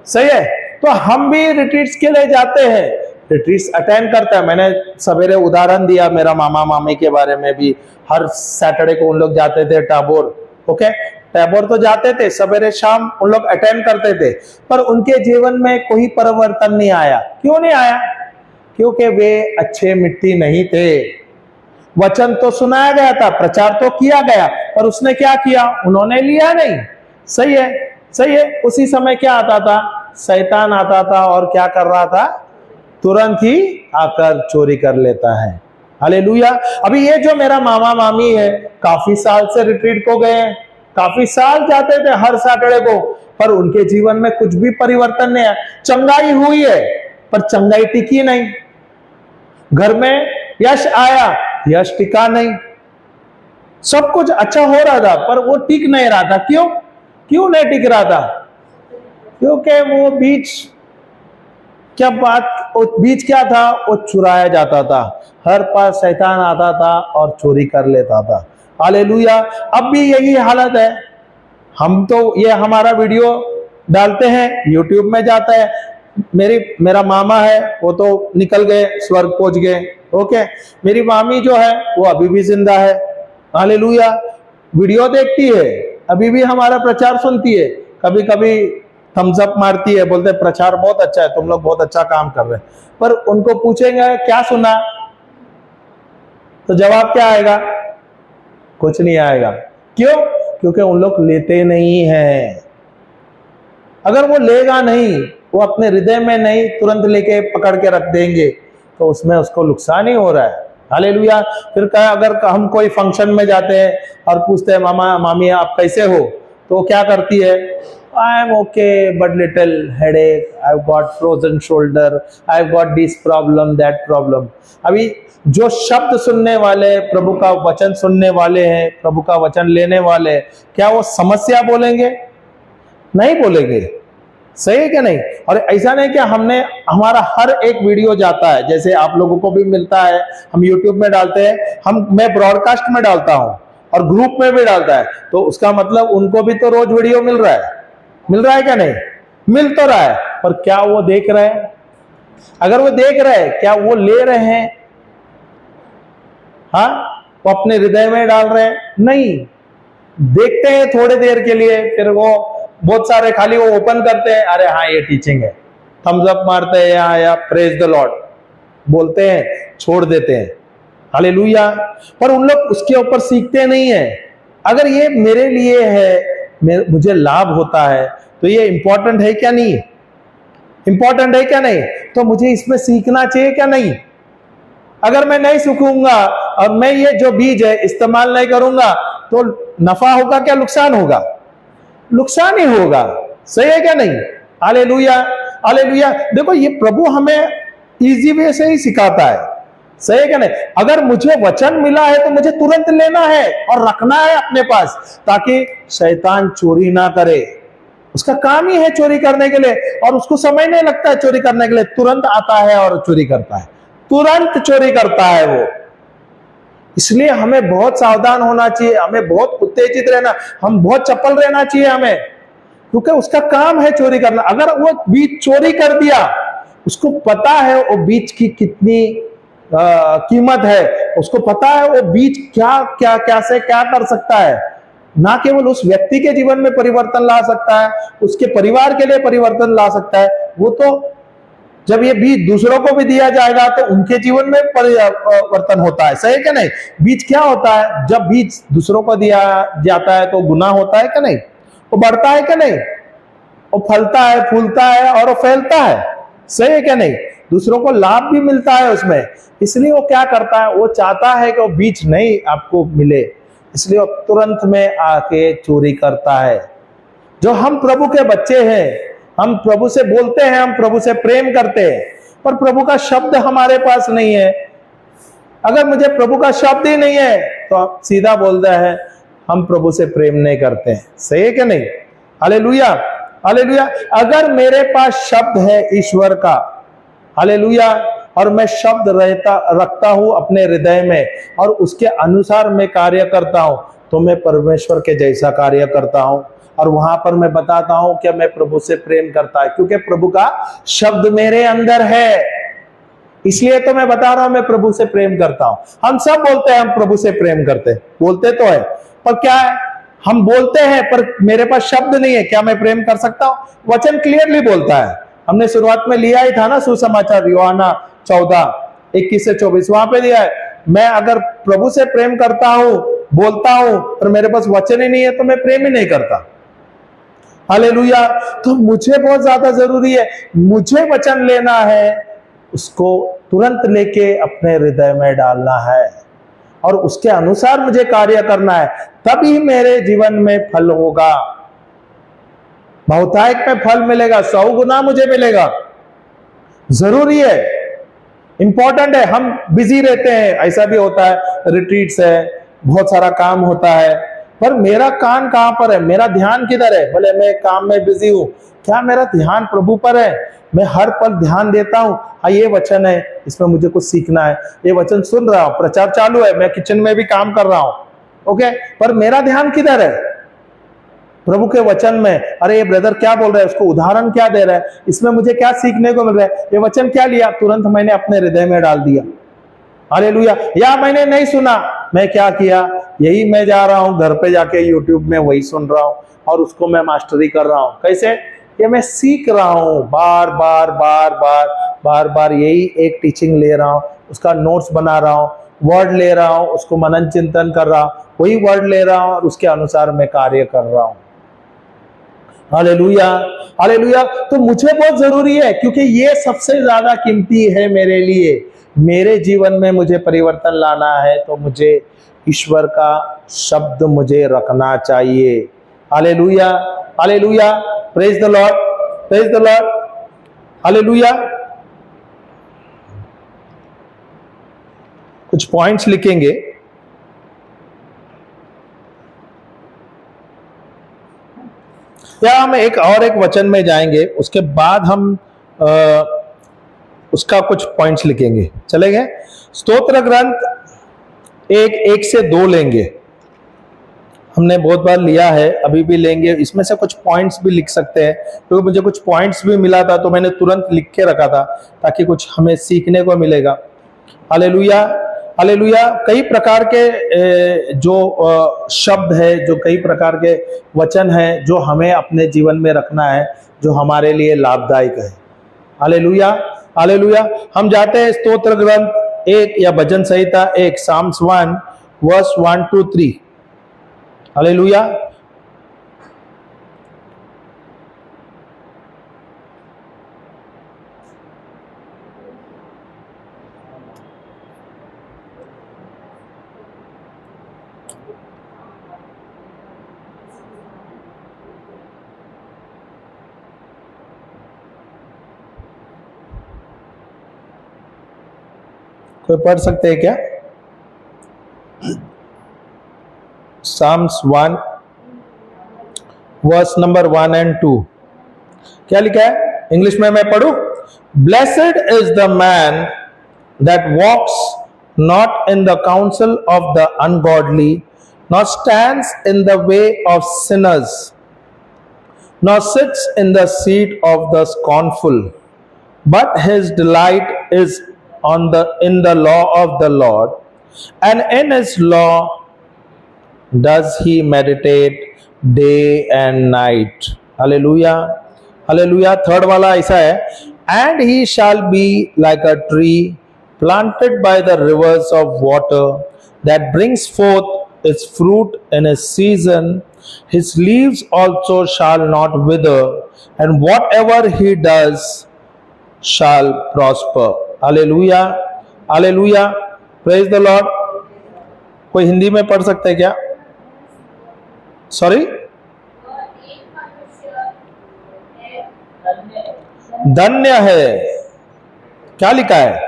Speaker 1: सही है। तो हम भी रिट्रीट्स के लिए जाते हैं, रिट्रीट्स अटेंड करते हैं। मैंने सवेरे उदाहरण दिया मेरा मामा मामी के बारे में भी। हर सैटरडे को उन लोग जाते थे टैबोर। ओके, टैबोर तो जाते थे, सवेरे शाम उन लोग अटेंड करते थे, पर उनके जीवन में कोई परिवर्तन नहीं आया। क्यों नहीं आया? क्योंकि वे अच्छे मिट्टी नहीं थे। वचन तो सुनाया गया था, प्रचार तो किया गया, पर उसने क्या किया? उन्होंने लिया नहीं। सही है, सही है। उसी समय क्या आता था? शैतान आता था और क्या कर रहा था? तुरंत ही आकर चोरी कर लेता है। हालेलुया। अभी ये जो मेरा मामा मामी है, काफी साल से रिट्रीट को गए, काफी साल जाते थे हर सैटरडे को, पर उनके जीवन में कुछ भी परिवर्तन नहीं है। चंगाई हुई है, पर चंगाई टिकी नहीं। घर में यश आया, यश टिका नहीं। सब कुछ अच्छा हो रहा था, पर वो टिक नहीं रहा था। क्यों? क्यों नहीं टिक रहा था? क्योंकि वो बीज क्या बात, वो बीज क्या था? वो चुराया जाता था। हर पास शैतान आता था और चोरी कर लेता था। हालेलुया। अब भी यही हालत है। हम तो ये हमारा वीडियो डालते हैं, यूट्यूब में जाता है। मेरा मामा है, वो तो निकल गए, स्वर्ग पहुंच गए। ओके, मेरी मामी जो है वो अभी भी जिंदा है। हालेलुया। वीडियो देखती है, अभी भी हमारा प्रचार सुनती है, कभी कभी थम्स अप मारती है, बोलते हैं प्रचार बहुत अच्छा है, तुम लोग बहुत अच्छा काम कर रहे हैं। पर उनको पूछेंगे क्या सुना, तो जवाब क्या आएगा? कुछ नहीं आएगा। क्यों? क्योंकि उन लोग लेते नहीं हैं। अगर वो लेगा नहीं, वो अपने हृदय में नहीं तुरंत लेके पकड़ के रख देंगे, तो उसमें उसको नुकसान ही हो रहा है। हालेलुया। फिर कहा, अगर हम कोई फंक्शन में जाते हैं और पूछते हैं मामा मामी आप कैसे हो, तो वो क्या करती है? I am okay but little headache, I have got frozen shoulder, I have got this problem that problem. अभी जो शब्द सुनने वाले, प्रभु का वचन सुनने वाले हैं, प्रभु का वचन लेने वाले, क्या वो समस्या बोलेंगे? नहीं बोलेंगे। सही है क्या नहीं? और ऐसा नहीं कि हमारा हर एक वीडियो जाता है, जैसे आप लोगों को भी मिलता है, हम यूट्यूब में डालते हैं, मैं ब्रॉडकास्ट में डालता हूं और ग्रुप में भी डालता है, तो उसका मतलब उनको भी तो रोज वीडियो मिल रहा है। मिल रहा है क्या नहीं? मिल तो रहा है, पर क्या वो देख रहे हैं? अगर वो देख रहे हैं, क्या वो ले रहे हैं? हाँ, वो अपने हृदय में डाल रहे हैं? नहीं। देखते हैं थोड़ी देर के लिए, फिर वो बहुत सारे खाली वो ओपन करते हैं, अरे हाँ ये टीचिंग है, थम्स अप मारते हैं या प्रेज द लॉर्ड बोलते हैं, छोड़ देते हैं। हालेलुया। पर उन लोग उसके ऊपर सीखते नहीं है। अगर ये मेरे लिए है, मुझे लाभ होता है, तो ये इंपॉर्टेंट है क्या नहीं? इंपॉर्टेंट है क्या नहीं? तो मुझे इसमें सीखना चाहिए क्या नहीं? अगर मैं नहीं सीखूंगा और मैं ये जो बीज है इस्तेमाल नहीं करूंगा, तो नफा होगा क्या नुकसान होगा? नुकसान ही होगा। सही है क्या नहीं? Hallelujah, hallelujah. देखो, ये प्रभु हमें इजी वे से ही सिखाता है। सही है क्या नहीं? अगर मुझे वचन मिला है तो मुझे तुरंत लेना है और रखना है अपने पास, ताकि शैतान चोरी ना करे। उसका काम ही है चोरी करने के लिए, और उसको समय नहीं लगता है चोरी करने के लिए, तुरंत आता है और चोरी करता है, तुरंत चोरी करता है वो। इसलिए हमें बहुत सावधान होना चाहिए, हमें बहुत उत्तेजित रहना, हम बहुत चपल रहना चाहिए हमें, क्योंकि उसका काम है चोरी करना। अगर वो बीज चोरी कर दिया, उसको पता है वो बीज की कितनी कीमत है, उसको पता है वो बीज क्या क्या कैसे क्या कर सकता है। ना केवल उस व्यक्ति के जीवन में परिवर्तन ला सकता है, उसके परिवार के लिए परिवर्तन ला सकता है। वो तो जब ये बीज दूसरों को भी दिया जाएगा तो उनके जीवन में परिवर्तन होता है। सही है क्या नहीं? बीज क्या होता है? जब बीज दूसरों को दिया जाता है तो गुना होता है क्या नहीं? वो बढ़ता है क्या नहीं? वो फलता है, फूलता है और वो फैलता है। सही है क्या नहीं? दूसरों को लाभ भी मिलता है उसमें। इसलिए वो क्या करता है? वो चाहता है कि वो बीज नहीं आपको मिले, इसलिए वो तुरंत में आके चोरी करता है। जो हम प्रभु के बच्चे हैं, हम प्रभु से बोलते हैं, हम प्रभु से प्रेम करते हैं, पर प्रभु का शब्द हमारे पास नहीं है, अगर मुझे प्रभु का शब्द ही नहीं है तो सीधा बोलता है हम प्रभु से प्रेम नहीं करते हैं। सही है क्या नहीं? Hallelujah, hallelujah. अगर मेरे पास शब्द है ईश्वर का, हालेलुया, और मैं शब्द रखता हूं अपने हृदय में और उसके अनुसार मैं कार्य करता हूं, तो मैं परमेश्वर के जैसा कार्य करता हूं और वहां पर मैं बताता हूं कि मैं प्रभु से प्रेम करता है, क्योंकि प्रभु का शब्द मेरे अंदर है। इसलिए तो मैं बता रहा हूं मैं प्रभु से प्रेम करता हूं। हम सब बोलते हैं हम प्रभु से प्रेम करते हैं, बोलते तो है, पर क्या है, हम बोलते हैं पर मेरे पास शब्द नहीं है, क्या मैं प्रेम कर सकता हूं? वचन क्लियरली बोलता है, हमने शुरुआत में लिया ही था ना सुसमाचार, यूहन्ना 14:21 से 24, वहां पे दिया है, मैं अगर प्रभु से प्रेम करता हूं, बोलता हूं, पर मेरे पास वचन ही नहीं है तो मैं प्रेम ही नहीं करता। हालेलुया। तो मुझे बहुत ज्यादा जरूरी है, मुझे वचन लेना है, उसको तुरंत लेके अपने हृदय में डालना है और उसके अनुसार मुझे कार्य करना है, तभी मेरे जीवन में फल होगा, बहुतायत में फल मिलेगा, 100 गुना मुझे मिलेगा। जरूरी है, इंपॉर्टेंट है। हम बिजी रहते हैं, ऐसा भी होता है, रिट्रीट्स है, बहुत सारा काम होता है, पर मेरा कान कहां पर है, मेरा ध्यान किधर है? भले मैं काम में बिजी हूं, क्या मेरा ध्यान प्रभु पर है? मैं हर पल ध्यान देता हूं, हाँ ये वचन है, इसमें मुझे कुछ सीखना है, ये वचन सुन रहा हूं, प्रचार चालू है, मैं किचन में भी काम कर रहा हूं, ओके, पर मेरा ध्यान किधर है? प्रभु के वचन में। अरे ये ब्रदर क्या बोल रहा है, उसको उदाहरण क्या दे रहा है, इसमें मुझे क्या सीखने को मिल रहा है, ये वचन क्या लिया, तुरंत मैंने अपने हृदय में डाल दिया। हालेलुया। या मैंने नहीं सुना, मैं क्या किया, यही मैं जा रहा हूं घर पे जाके यूट्यूब में वही सुन रहा हूं और उसको मैं मास्टरी कर रहा हूं। कैसे? ये मैं सीख रहा हूं, बार बार बार बार बार बार यही एक टीचिंग ले रहा हूं, उसका नोट्स बना रहा हूं, वर्ड ले रहा हूं, उसको मनन चिंतन कर रहा हूं, वही वर्ड ले रहा हूं और उसके अनुसार मैं कार्य कर रहा हूं। Hallelujah, hallelujah. तो मुझे बहुत जरूरी है, क्योंकि ये सबसे ज्यादा कीमती है मेरे लिए। मेरे जीवन में मुझे परिवर्तन लाना है तो मुझे ईश्वर का शब्द मुझे रखना चाहिए। Hallelujah, hallelujah, praise the Lord, praise the lord, hallelujah. कुछ पॉइंट्स लिखेंगे। या हम एक वचन में जाएंगे, उसके बाद हम उसका कुछ पॉइंट्स लिखेंगे, चलेंगे। स्तोत्र ग्रंथ 1 से 2 लेंगे, हमने बहुत बार लिया है, अभी भी लेंगे। इसमें से कुछ पॉइंट्स भी लिख सकते हैं, क्योंकि मुझे कुछ पॉइंट्स भी मिला था तो मैंने तुरंत लिख के रखा था, ताकि कुछ हमें सीखने को मिलेगा। Hallelujah, hallelujah. कई प्रकार के जो शब्द है, जो कई प्रकार के वचन है जो हमें अपने जीवन में रखना है, जो हमारे लिए लाभदायक है। Hallelujah, hallelujah. हम जाते हैं स्तोत्र ग्रंथ 1 या भजन संहिता 1, Psalms 1 verse 1 to 3। हालेलुया। कोई पढ़ सकते हैं क्या? Psalms 1 verse number 1 and 2। क्या लिखा है? इंग्लिश में मैं पढ़ूं। Blessed is the man that walks not in the counsel of the ungodly, not stands in the way of sinners, not sits in the seat of the scornful, but his delight is in the law of the Lord, and in his law does he meditate day and night। Hallelujah, hallelujah। Third वाला ऐसा है, and he shall be like a tree planted by the rivers of water, that brings forth its fruit in its season, his leaves also shall not wither, and whatever he does shall prosper। Hallelujah, hallelujah, praise the Lord. कोई हिंदी में पढ़ सकते हैं क्या? Sorry, धन्य है, क्या लिखा है?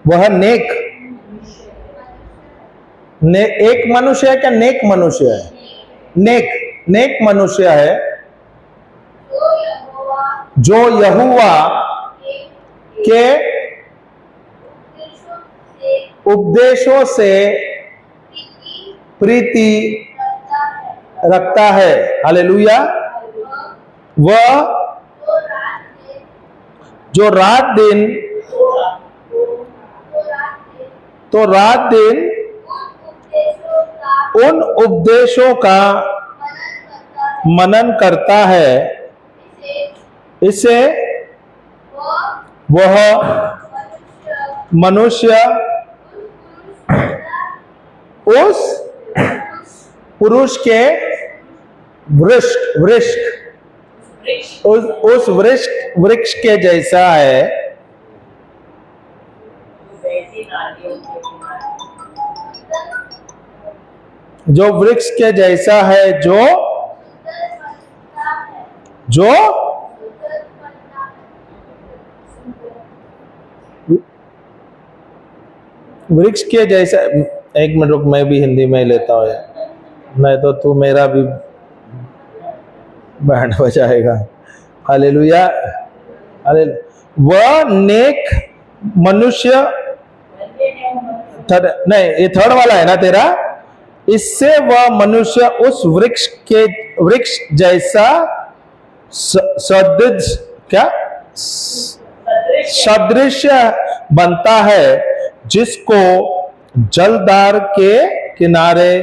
Speaker 1: वह नेक एक मनुष्य है क्या? नेक मनुष्य है। नेक मनुष्य है जो यहोवा के उपदेशों से प्रीति रखता है। हालेलुया। वह जो रात दिन उन उपदेशों का मनन करता है, इससे वह मनुष्य उस पुरुष के उस वृक्ष के जैसा है जो वृक्ष के जैसा है जो वृक्ष के जैसा। एक मिनट रुक, मैं भी हिंदी में लेता हूँ, नहीं तो तू मेरा भी बैंड बजाएगा। हालेलुया। वह नेक मनुष्य नहीं, ये थर्ड वाला है ना तेरा। इससे वह मनुष्य उस वृक्ष जैसा सदृश बनता है जिसको जलधार के किनारे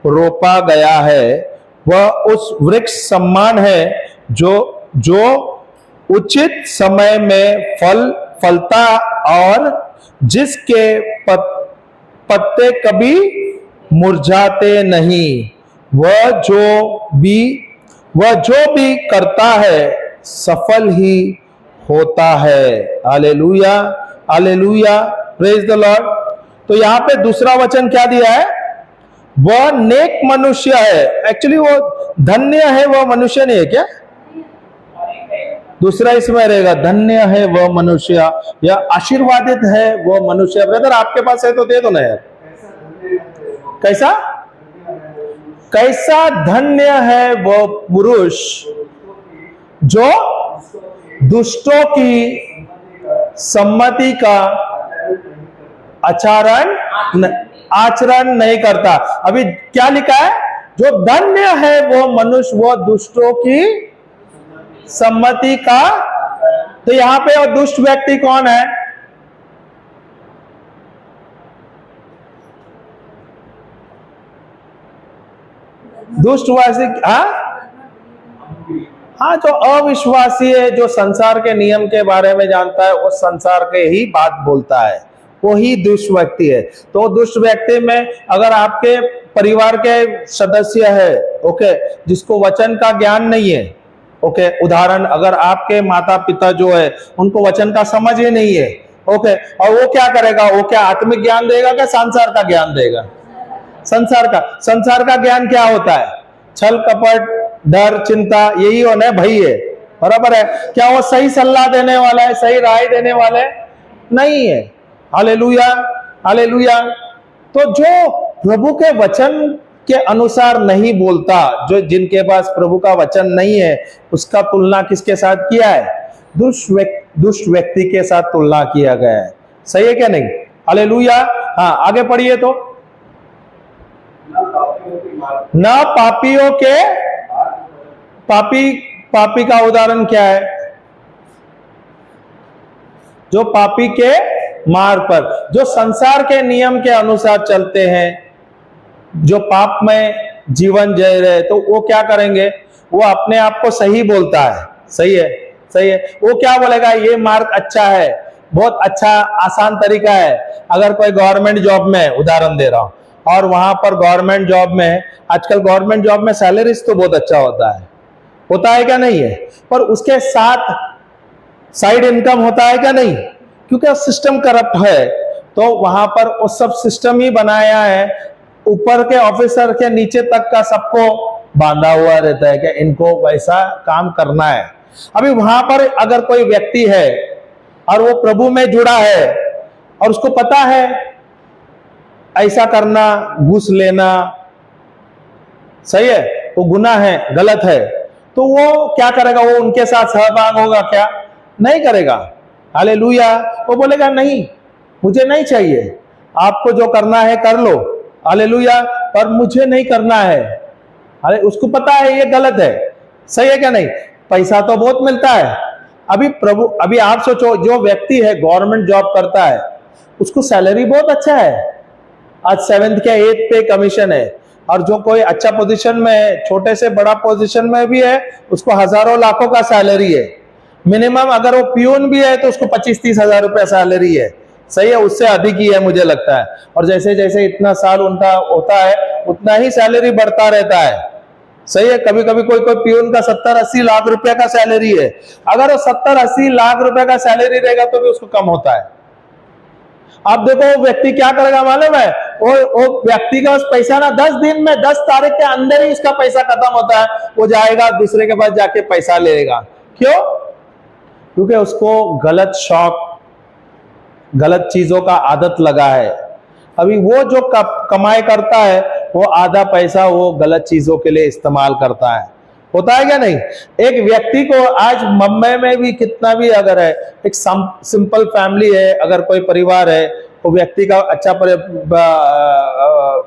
Speaker 1: रोपा गया है। वह उस वृक्ष समान है जो उचित समय में फलता और जिसके पत्ते कभी मुरझाते नहीं। वह जो भी करता है सफल ही होता है। Hallelujah, hallelujah, praise the Lord. तो यहां पे दूसरा वचन क्या दिया है? वह नेक मनुष्य है। एक्चुअली वो धन्य है वह मनुष्य नहीं है क्या? दूसरा इसमें रहेगा, धन्य है वह मनुष्य या आशीर्वादित है वह मनुष्य। ब्रदर आपके पास है तो दे दो ना यार। कैसा धन्य है वह पुरुष जो दुष्टों की सम्मति का आचरण नहीं करता। अभी क्या लिखा है? जो धन्य है वो मनुष्य वो दुष्टों की सम्मति का। तो यहां पे और दुष्ट व्यक्ति कौन है? दुष्टवासी। हाँ, जो अविश्वासी है, जो संसार के नियम के बारे में जानता है, वो संसार के ही बात बोलता है, वो ही दुष्ट व्यक्ति है। तो दुष्ट व्यक्ति में अगर आपके परिवार के सदस्य है, ओके, जिसको वचन का ज्ञान नहीं है, ओके, उदाहरण अगर आपके माता पिता जो है उनको वचन का समझ ही नहीं है, ओके, और वो क्या करेगा? वो क्या आत्मिक ज्ञान देगा क्या संसार का ज्ञान देगा? संसार का ज्ञान क्या होता है? छल कपट, डर, चिंता, यही होना भय है। बराबर है। क्या वो सही सलाह देने वाला है, सही राय देने वाला है? नहीं है। Hallelujah, hallelujah. तो जो प्रभु के वचन के अनुसार नहीं बोलता, जो जिनके पास प्रभु का वचन नहीं है, उसका तुलना किसके साथ किया है? दुष्ट व्यक्ति के साथ तुलना किया गया है। सही है क्या नहीं? हालेलुया। हाँ, आगे पढ़िए। तो न पापियों के पापी का उदाहरण क्या है? जो पापी के मार्ग पर, जो संसार के नियम के अनुसार चलते हैं, जो पाप में जीवन जी रहे, तो वो क्या करेंगे? वो अपने आप को सही बोलता है। सही है, सही है। वो क्या बोलेगा? ये मार्ग अच्छा है, बहुत अच्छा आसान तरीका है। अगर कोई गवर्नमेंट जॉब में, उदाहरण दे रहा हूं, और वहां पर गवर्नमेंट जॉब में, आजकल गवर्नमेंट जॉब में सैलरीज तो बहुत अच्छा होता है क्या? नहीं है। पर उसके साथ साइड इनकम होता है क्या? नहीं, क्योंकि सिस्टम करप्ट है। तो वहां पर वो सब सिस्टम ही बनाया है, ऊपर के ऑफिसर के नीचे तक का सबको बांधा हुआ रहता है कि इनको वैसा काम करना है। अभी वहां पर अगर कोई व्यक्ति है और वो प्रभु में जुड़ा है, और उसको पता है ऐसा करना, घूस लेना सही है, वो गुनाह है, गलत है, तो वो क्या करेगा? वो उनके साथ सहभाग होगा क्या? नहीं करेगा। हालेलुया। वो बोलेगा नहीं, मुझे नहीं चाहिए, आपको जो करना है कर लो, हालेलुया, पर मुझे नहीं करना है। अरे उसको पता है ये गलत है, सही है क्या नहीं? पैसा तो बहुत मिलता है। अभी आप सोचो, जो व्यक्ति है गवर्नमेंट जॉब करता है, उसको सैलरी बहुत अच्छा है, आज 7th के 8th पे कमीशन है, और जो कोई अच्छा पोजीशन में है, छोटे से बड़ा पोजीशन में भी है, उसको हजारों लाखों का सैलरी है। मिनिमम अगर वो पियून भी है तो उसको 25-30 हजार रुपया सैलरी है, सही है, उससे अधिक ही है मुझे लगता है। और जैसे जैसे इतना साल उनका होता है उतना ही सैलरी बढ़ता रहता है, सही है। कभी कभी कोई पियून का 70-80 लाख रुपए का सैलरी है। अगर वो 70-80 लाख रुपए का सैलरी रहेगा तो भी उसको कम होता है। आप देखो वो व्यक्ति क्या करेगा मालूम है? वो व्यक्ति का पैसा ना 10 दिन में, 10 तारीख के अंदर ही उसका पैसा खत्म होता है। वो जाएगा दूसरे के पास जाके पैसा लेगा। क्यों? क्योंकि उसको गलत शौक, गलत चीजों का आदत लगा है। अभी वो जो कमाई करता है वो आधा पैसा वो गलत चीजों के लिए इस्तेमाल करता है। होता है क्या नहीं? एक व्यक्ति को आज मुंबई में भी कितना भी अगर है, एक सिंपल फैमिली है, अगर कोई परिवार है, वो व्यक्ति का अच्छा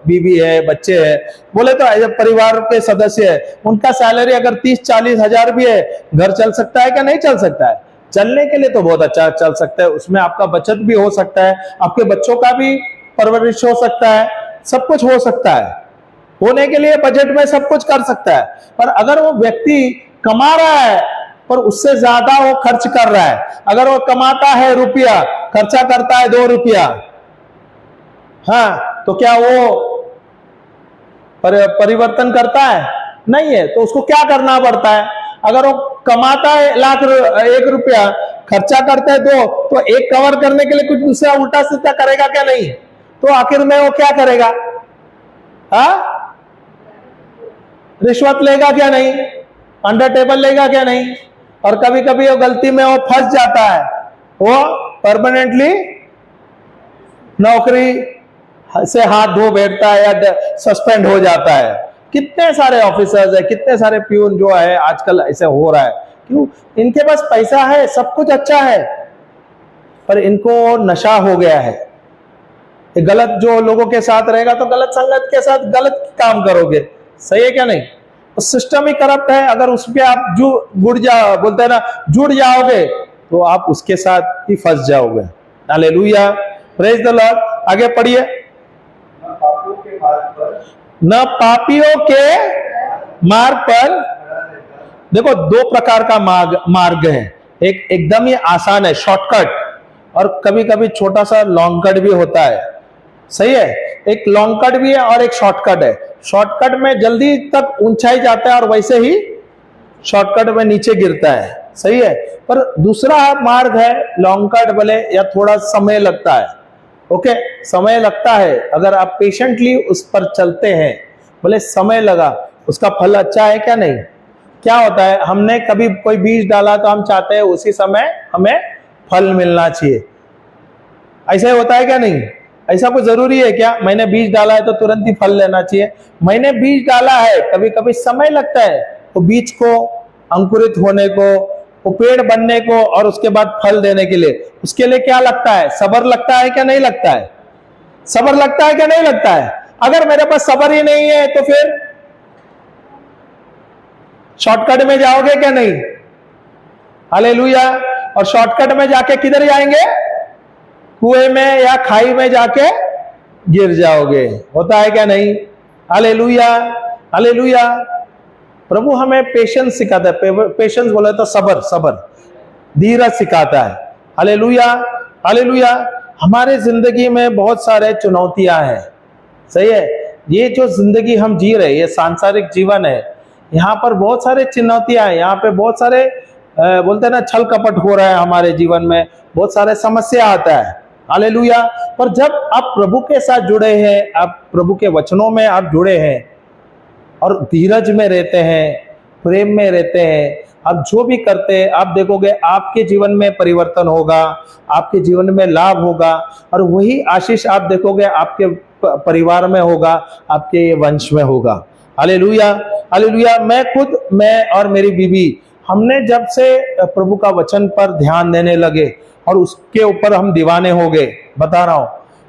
Speaker 1: बीवी है, बच्चे हैं, बोले तो परिवार के सदस्य है, उनका सैलरी अगर 30-40 हजार भी है, घर चल सकता है क्या? नहीं चल सकता है। चलने के लिए तो बहुत अच्छा चल सकता है, उसमें आपका बचत भी हो सकता है, आपके बच्चों का भी परवरिश हो सकता है, सब कुछ हो सकता है। होने के लिए बजट में सब कुछ कर सकता है। पर अगर वो व्यक्ति कमा रहा है पर उससे ज्यादा वो खर्च कर रहा है, अगर वो कमाता है रुपया, खर्चा करता है 2 रुपया, हाँ, तो क्या वो परिवर्तन करता है? नहीं है। तो उसको क्या करना पड़ता है? अगर वो कमाता है 1 रुपया, खर्चा करता है 2, तो 1 कवर करने के लिए कुछ दूसरा उल्टा सीधा करेगा क्या? नहीं। तो आखिर में वो क्या करेगा? हाँ, रिश्वत लेगा क्या? नहीं। अंडर टेबल लेगा क्या? नहीं। और कभी कभी वो गलती में वो फंस जाता है, वो परमानेंटली नौकरी से हाथ धो बैठता है या सस्पेंड हो जाता है। कितने सारे ऑफिसर्स है, कितने सारे प्यून जो है आजकल ऐसे हो रहा है। क्यों? इनके पास पैसा है, सब कुछ अच्छा है, पर इनको नशा हो गया है। गलत जो लोगों के साथ रहेगा तो गलत संगत के साथ गलत काम करोगे, सही है क्या नहीं? तो सिस्टम ही करप्ट है। अगर उस पर आप बोलते हैं ना, जुड़ जाओगे तो आप उसके साथ ही फंस जाओगे। Hallelujah, praise the Lord. आगे पढ़िए। न पापियों के मार्ग पर, देखो 2 प्रकार का मार्ग है। एक एकदम ही आसान है, शॉर्टकट, और कभी कभी छोटा सा लॉन्ग कट भी होता है, सही है। एक लॉन्ग कट भी है और एक शॉर्टकट है। शॉर्टकट में जल्दी तक ऊंचाई जाता है और वैसे ही शॉर्टकट में नीचे गिरता है, सही है। पर दूसरा मार्ग है लॉन्ग कट, भले या थोड़ा समय लगता है, ओके, समय लगता है। अगर आप पेशेंटली उस पर चलते हैं, भले समय लगा, उसका फल अच्छा है क्या? नहीं। क्या होता है, हमने कभी कोई बीज डाला तो हम चाहते हैं उसी समय हमें फल मिलना चाहिए, ऐसा होता है क्या? नहीं। ऐसा कोई जरूरी है क्या? मैंने बीज डाला है तो तुरंत ही फल लेना चाहिए? मैंने बीज डाला है, कभी कभी समय लगता है वो बीज को अंकुरित होने को, वो पेड़ बनने को, और उसके बाद फल देने के लिए। उसके लिए क्या लगता है? सब्र लगता है क्या? नहीं लगता है? सब्र लगता है क्या? नहीं लगता है? अगर मेरे पास सब्र ही नहीं है तो फिर शॉर्टकट में जाओगे क्या? नहीं। हालेलुया। और शॉर्टकट में जाके किधर जाएंगे? कुएं में या खाई में जाके गिर जाओगे। होता है क्या? नहीं। Hallelujah, hallelujah. प्रभु हमें पेशेंस सिखाता है। पेशेंस बोले तो सब्र, धीरज सिखाता है। Hallelujah, hallelujah. हमारे जिंदगी में बहुत सारे चुनौतियां हैं, सही है। ये जो जिंदगी हम जी रहे हैं, ये सांसारिक जीवन है, यहाँ पर बहुत सारे चुनौतियां हैं। यहाँ पे बहुत सारे बोलते हैं ना, छल कपट हो रहा है हमारे जीवन में, बहुत सारे समस्या आता है। हालेलुया। पर जब आप प्रभु के साथ जुड़े हैं, आप प्रभु के वचनों में आप जुड़े हैं और धीरज में रहते हैं, प्रेम में रहते हैं, आप जो भी करते हैं आप देखोगे आपके जीवन में परिवर्तन होगा, आपके जीवन में लाभ होगा, और वही आशीष आप देखोगे आपके परिवार में होगा, आपके वंश में होगा। Hallelujah, hallelujah. मैं और मेरी बीवी, हमने जब से प्रभु का वचन पर ध्यान देने लगे और उसके ऊपर हम दीवाने हो गए, बता रहा हूं,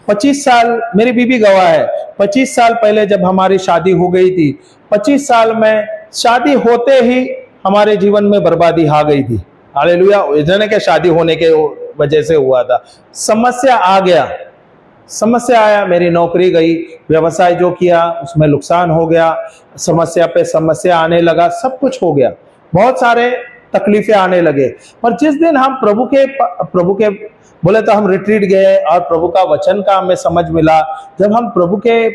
Speaker 1: 25 साल, मेरी बीबी गवाह है, 25 साल पहले जब हमारी शादी हो गई थी, 25 साल में शादी होते ही हमारे जीवन में बर्बादी आ गई थी। हालेलुया। इतने के शादी होने के वजह से हुआ था, समस्या आ गया, समस्या आया, मेरी नौकरी गई, व्यवसाय जो किया उसमें नुकसान हो गया, समस्या पे समस्या आने लगा, सब कुछ हो गया, बहुत सारे तकलीफें आने लगे। पर जिस दिन हम प्रभु के बोले तो हम रिट्रीट गए और प्रभु का वचन का हमें समझ मिला, जब हम प्रभु के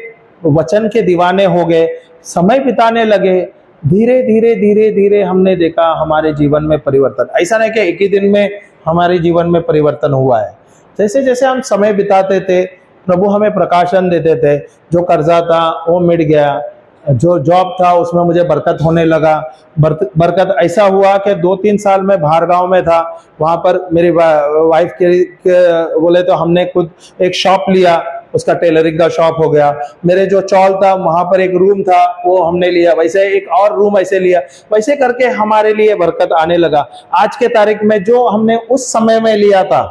Speaker 1: वचन के दीवाने हो गए, समय बिताने लगे, धीरे धीरे धीरे धीरे हमने देखा हमारे जीवन में परिवर्तन। ऐसा नहीं कि एक ही दिन में हमारे जीवन में परिवर्तन हुआ है। जैसे जैसे हम समय बिताते थे, प्रभु हमें प्रकाशन देते थे, जो कर्जा था वो मिट गया, जो जॉब था उसमें मुझे बरकत होने लगा। बरकत ऐसा हुआ कि 2-3 साल में बाहर गांव में था, वहां पर मेरी वाइफ के बोले तो हमने खुद एक शॉप लिया, उसका टेलरिंग का शॉप हो गया। मेरे जो चौल था वहां पर एक रूम था वो हमने लिया, वैसे एक और रूम ऐसे लिया, वैसे करके हमारे लिए बरकत आने लगा। आज के तारीख में जो हमने उस समय में लिया था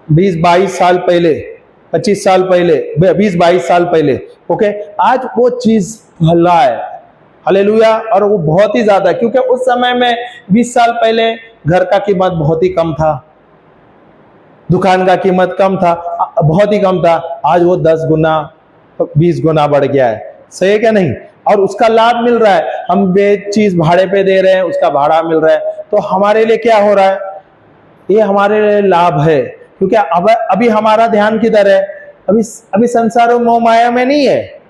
Speaker 1: 20-22 साल पहले, 25 साल पहले, 20-22 साल पहले, ओके, आज वो चीज भला है। हालेलुया। और वो बहुत ही ज्यादा, क्योंकि उस समय में 20 साल पहले घर का कीमत बहुत ही कम था, दुकान का कीमत कम था, बहुत ही कम था। आज वो 10 गुना 20 गुना बढ़ गया है, सही है क्या नहीं? और उसका लाभ मिल रहा है, हम वे चीज भाड़े पे दे रहे हैं, उसका भाड़ा मिल रहा है, तो हमारे लिए क्या हो रहा है? ये हमारे लिए लाभ है, क्योंकि अभी हमारा ध्यान किधर है? अभी संसार और मोह माया में नहीं है,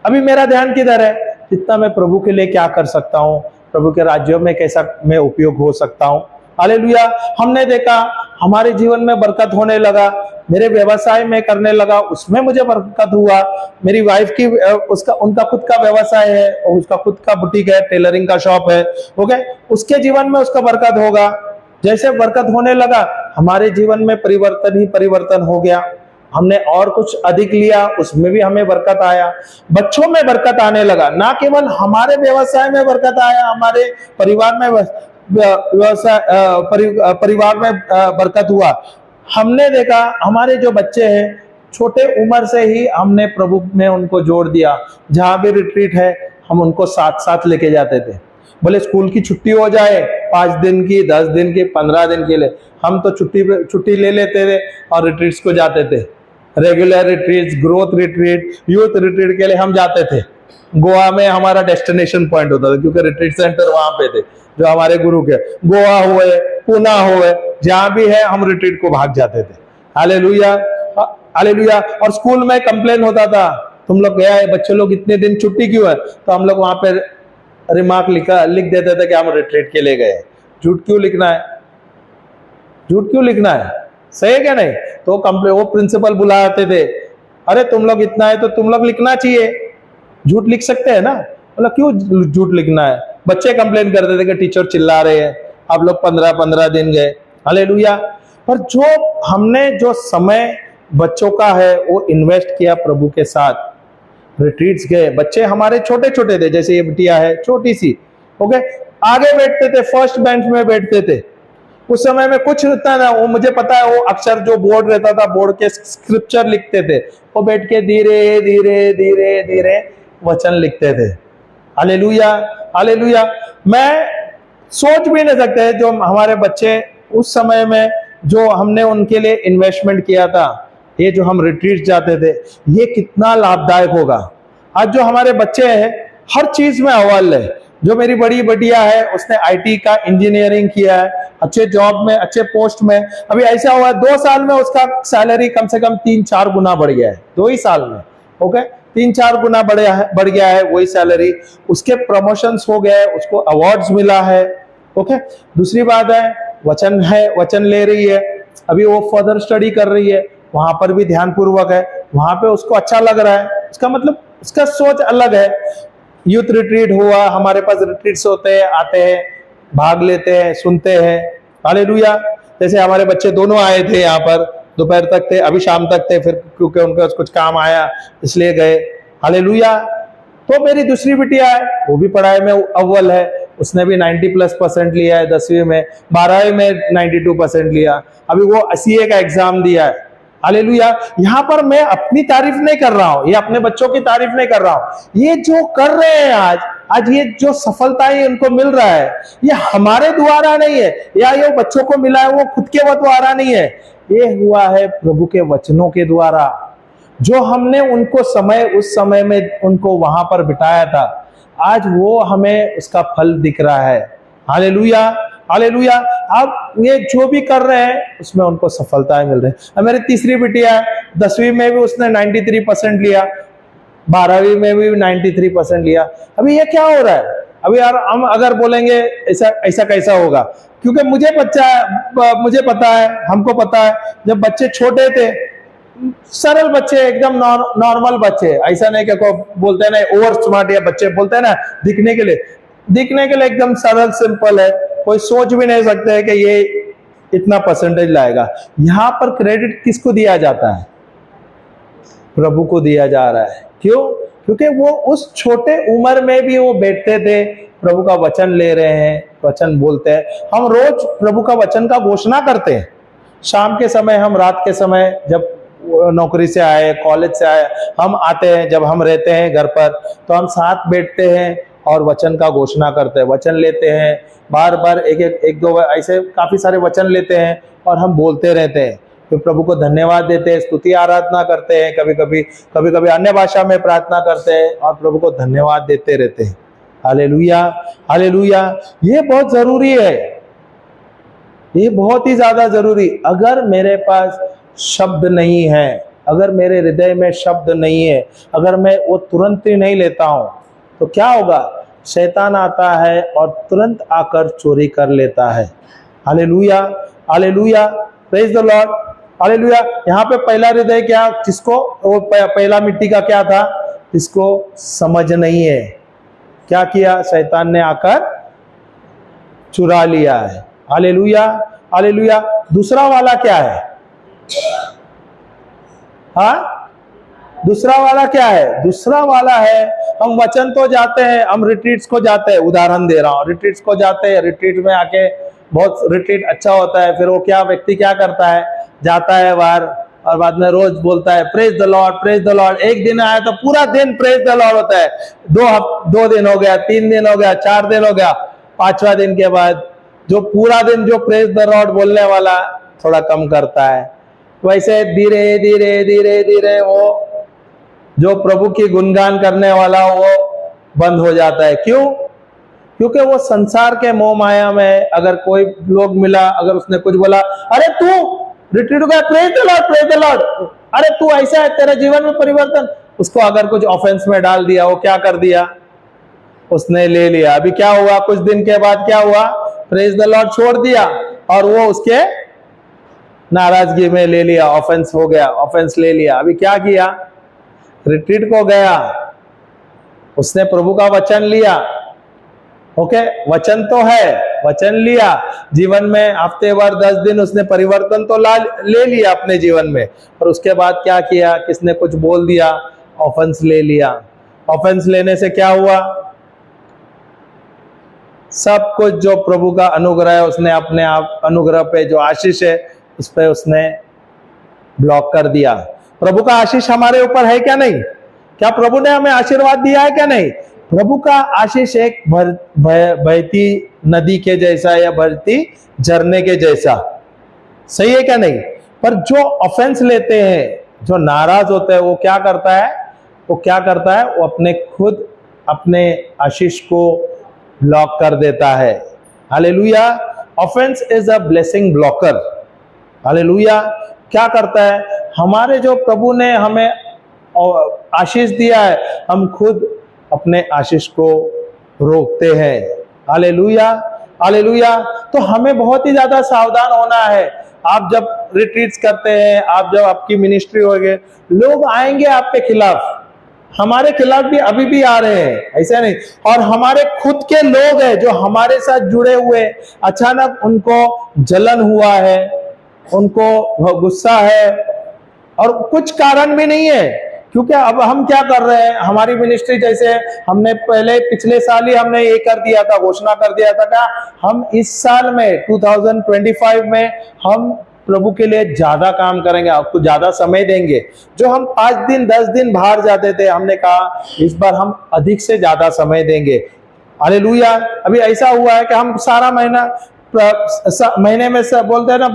Speaker 1: अभी मेरा ध्यान किधर है? जितना मैं प्रभु के लिए क्या कर सकता हूँ, प्रभु के राज्यों में कैसा मैं उपयोग हो सकता हूँ। हालेलुया। हमने देखा हमारे जीवन में बरकत होने लगा, मेरे व्यवसाय में करने लगा, उसमें मुझे बरकत हुआ। मेरी वाइफ की उनका खुद का व्यवसाय है, उसका खुद का बुटीक है, टेलरिंग का शॉप है, ओके, उसके जीवन में उसका बरकत होगा। जैसे बरकत होने लगा हमारे जीवन में परिवर्तन ही परिवर्तन हो गया। हमने और कुछ अधिक लिया, उसमें भी हमें बरकत आया, बच्चों में बरकत आने लगा, ना केवल हमारे व्यवसाय में बरकत आया, हमारे परिवार में परिवार में बरकत हुआ। हमने देखा हमारे जो बच्चे हैं छोटे उम्र से ही हमने प्रभु में उनको जोड़ दिया। जहां भी रिट्रीट है हम उनको साथ साथ लेके जाते थे, बोले स्कूल की छुट्टी हो जाए 5 दिन की, 10 दिन की, 15 दिन के लिए, हम तो छुट्टी ले लेते थे और रिट्रीट्स को जाते थे। Regular retreat, growth retreat, youth retreat के लिए हम जाते थे। गोवा में हमारा डेस्टिनेशन पॉइंट होता था, क्योंकि रिट्रीट सेंटर वहां पे थे जो हमारे गुरु के। गोवा हुए, पुणे हुए, जहां भी है हम रिट्रीट को भाग जाते थे। Hallelujah, hallelujah. और स्कूल में कंप्लेन होता था, तुम लोग गया है, बच्चे लोग इतने दिन छुट्टी क्यों है? तो हम लोग वहां पे रिमार्क लिख देते थे कि हम रिट्रीट के लिए गए। झूठ क्यों लिखना है? झूठ क्यों लिखना है? सही है क्या नहीं? तो वो प्रिंसिपल बुलाते थे, अरे तुम लोग इतना है तो तुम लोग लिखना चाहिए, झूठ लिख सकते हैं ना, मतलब क्यों झूठ लिखना है? बच्चे कंप्लेन करते थे कि टीचर चिल्ला रहे हैं, आप लोग 15-15 दिन गए। हालेलुया। पर जो समय बच्चों का है वो इन्वेस्ट किया प्रभु के साथ, रिट्रीट्स गए, बच्चे हमारे छोटे छोटे थे, जैसे ये बिटिया है छोटी सी, ओके, आगे बैठते थे, फर्स्ट बेंच में बैठते थे। उस समय में कुछ रहता ना, वो मुझे पता है, वो अक्षर जो बोर्ड रहता था, बोर्ड के स्क्रिप्चर लिखते थे, वो बैठ के धीरे धीरे धीरे धीरे वचन लिखते थे। Hallelujah, hallelujah. मैं सोच भी नहीं सकते जो हमारे बच्चे उस समय में जो हमने उनके लिए इन्वेस्टमेंट किया था, ये जो हम रिट्रीट जाते थे, ये कितना लाभदायक होगा। आज जो हमारे बच्चे हैं हर चीज में अव्वल है। जो मेरी बड़ी बिटिया है उसने आईटी का इंजीनियरिंग किया है, अच्छे जॉब में, अच्छे पोस्ट में। अभी ऐसा हुआ है 2 साल में उसका सैलरी कम से कम 3-4 गुना बढ़ गया है, 2 ही साल में, ओके, 3-4 गुना बढ़ गया है वही सैलरी। उसके प्रमोशंस हो गए, उसको अवार्ड्स मिला है, ओके। दूसरी बात है, वचन ले रही है, अभी वो फर्दर स्टडी कर रही है, वहां पर भी ध्यानपूर्वक है, वहां पे उसको अच्छा लग रहा है, उसका मतलब उसका सोच अलग है। यूथ रिट्रीट हुआ, हमारे पास रिट्रीट्स होते हैं, आते हैं, भाग लेते हैं, सुनते हैं। हालेलुया। जैसे हमारे बच्चे दोनों आए थे यहाँ पर, दोपहर तक थे, अभी शाम तक थे, फिर क्योंकि उनका कुछ काम आया इसलिए गए। हालेलुया। तो मेरी दूसरी बिटिया है, वो भी पढ़ाई में अव्वल है, उसने भी 90+ % लिया है 10वीं में, 12वीं में 92% लिया, अभी वो CA का एग्जाम दिया है। हालेलुया। यहाँ पर मैं अपनी तारीफ नहीं कर रहा हूं, ये अपने बच्चों की तारीफ नहीं कर रहा हूं, ये जो कर रहे हैं आज ये जो सफलताएं उनको मिल रहा है, ये हमारे द्वारा नहीं है, या ये बच्चों को मिला है वो खुद के द्वारा नहीं है, ये हुआ है प्रभु के वचनों के द्वारा, जो हमने उनको उस समय में उनको वहां पर बिठाया था, आज वो हमें उसका फल दिख रहा है। Hallelujah, hallelujah. अब ये जो भी कर रहे हैं उसमें उनको सफलताएं मिल रही है। अब मेरी तीसरी बिटिया है, 10वीं में भी उसने 93% लिया, 12वीं में भी 93% लिया। अभी ये क्या हो रहा है? अभी यार हम अगर बोलेंगे ऐसा कैसा होगा, क्योंकि मुझे पता है, हमको पता है, जब बच्चे छोटे थे, सरल बच्चे, एकदम नॉर्मल बच्चे, ऐसा नहीं कि को बोलते हैं ना ओवर स्मार्ट, या बच्चे बोलते हैं ना दिखने के लिए एकदम सरल सिंपल है, कोई सोच भी नहीं सकते है कि ये इतना परसेंटेज लाएगा। यहां पर क्रेडिट किसको दिया जाता है? प्रभु को दिया जा रहा है। क्यों? क्योंकि वो उस छोटे उम्र में भी वो बैठते थे, प्रभु का वचन ले रहे हैं, वचन बोलते हैं। हम रोज प्रभु का वचन का घोषणा करते हैं, शाम के समय, हम रात के समय, जब नौकरी से आए, कॉलेज से आए, हम आते हैं, जब हम रहते हैं घर पर, तो हम साथ बैठते हैं और वचन का घोषणा करते हैं, वचन लेते हैं, बार बार एक दो ऐसे काफी सारे वचन लेते हैं और हम बोलते रहते हैं, फिर प्रभु को धन्यवाद देते हैं, स्तुति आराधना करते हैं, कभी कभी अन्य भाषा में प्रार्थना करते हैं और प्रभु को धन्यवाद देते रहते हैं। Hallelujah, hallelujah. ये बहुत जरूरी है, ये बहुत ही ज्यादा जरूरी। अगर मेरे पास शब्द नहीं है, अगर मेरे हृदय में शब्द नहीं है, अगर मैं वो तुरंत ही नहीं लेता हूं, तो क्या होगा? शैतान आता है और तुरंत आकर चोरी कर लेता है। Hallelujah, hallelujah, praise the lord, hallelujah. यहाँ पे पहला हृदय क्या, किसको, वो पहला मिट्टी का क्या था? जिसको समझ नहीं है, क्या किया? शैतान ने आकर चुरा लिया है। Hallelujah, hallelujah. दूसरा वाला क्या है? हाँ, दूसरा वाला क्या है? दूसरा वाला है, हम वचन तो जाते हैं, हम रिट्रीट्स को जाते हैं, उदाहरण दे रहा हूं, रिट्रीट्स को जाते हैं, रिट्रीट में आके बहुत रिट्रीट अच्छा होता है, फिर वो क्या व्यक्ति क्या करता है, जाता है बाहर और बाद में रोज बोलता है praise the Lord, praise the Lord. एक दिन आया तो पूरा दिन प्रेज द लॉर्ड होता है, 2 दिन हो गया, 3 दिन हो गया, 4 दिन हो गया, 5वां दिन के बाद जो पूरा दिन जो प्रेज द लॉर्ड बोलने वाला थोड़ा कम करता है, वैसे धीरे धीरे धीरे धीरे वो जो प्रभु की गुणगान करने वाला वो बंद हो जाता है। क्यों? क्योंकि वो संसार के मोह माया में, अगर कोई लोग मिला, अगर उसने कुछ बोला, अरे तू रिट्रीट गया, praise the Lord, praise the Lord, अरे तू ऐसा है, तेरे जीवन में परिवर्तन, उसको अगर कुछ ऑफेंस में डाल दिया, वो क्या कर दिया? उसने ले लिया। अभी क्या हुआ? कुछ दिन के बाद क्या हुआ? प्रेज द लॉर्ड छोड़ दिया और वो उसके नाराजगी में ले लिया, ऑफेंस हो गया, ऑफेंस ले लिया। अभी क्या किया? रिट्रीट को गया, उसने प्रभु का वचन लिया, ओके, वचन तो है, वचन लिया, जीवन में हफ्ते भर 10 दिन उसने परिवर्तन तो ले लिया अपने जीवन में, और उसके बाद क्या किया? किसने कुछ बोल दिया, ऑफेंस ले लिया। ऑफेंस लेने से क्या हुआ? सब कुछ जो प्रभु का अनुग्रह है, उसने अपने आप अनुग्रह पे जो आशीष है उस पे उसने ब्लॉक कर दिया। प्रभु का आशीष हमारे ऊपर है क्या? नहीं। क्या प्रभु ने हमें आशीर्वाद दिया है क्या? नहीं। प्रभु का आशीष एक बहती नदी के जैसा या बहती झरने के जैसा, सही है क्या? नहीं। पर जो ऑफेंस लेते हैं, जो नाराज होते हैं, वो क्या करता है? वो क्या करता है? वो अपने आशीष को ब्लॉक कर देता है। Hallelujah. Offence is a blessing blocker. Hallelujah. क्या करता है? हमारे जो प्रभु ने हमें आशीष दिया है, हम खुद अपने आशीष को रोकते हैं। Hallelujah, hallelujah. तो हमें बहुत ही ज्यादा सावधान होना है। आप जब रिट्रीट्स करते हैं, आप जब आपकी मिनिस्ट्री होगी, लोग आएंगे आपके खिलाफ, हमारे खिलाफ भी अभी भी आ रहे हैं, ऐसा नहीं। और हमारे खुद के लोग हैं जो हमारे साथ जुड़े हुए, अचानक उनको जलन हुआ है, उनको गुस्सा है और कुछ कारण भी नहीं है। क्योंकि अब हम क्या कर रहे हैं, हमारी मिनिस्ट्री जैसे हमने पहले पिछले साल ही हमने ये कर दिया था, घोषणा कर दिया था क्या हम इस साल में 2025 में हम प्रभु के लिए ज्यादा काम करेंगे, आपको ज्यादा समय देंगे। जो हम 5 दिन 10 दिन बाहर जाते थे, हमने कहा इस बार हम अधिक से ज्यादा समय देंगे। हालेलुया। अभी ऐसा हुआ है कि हम सारा महीने में से बोलते हैं ना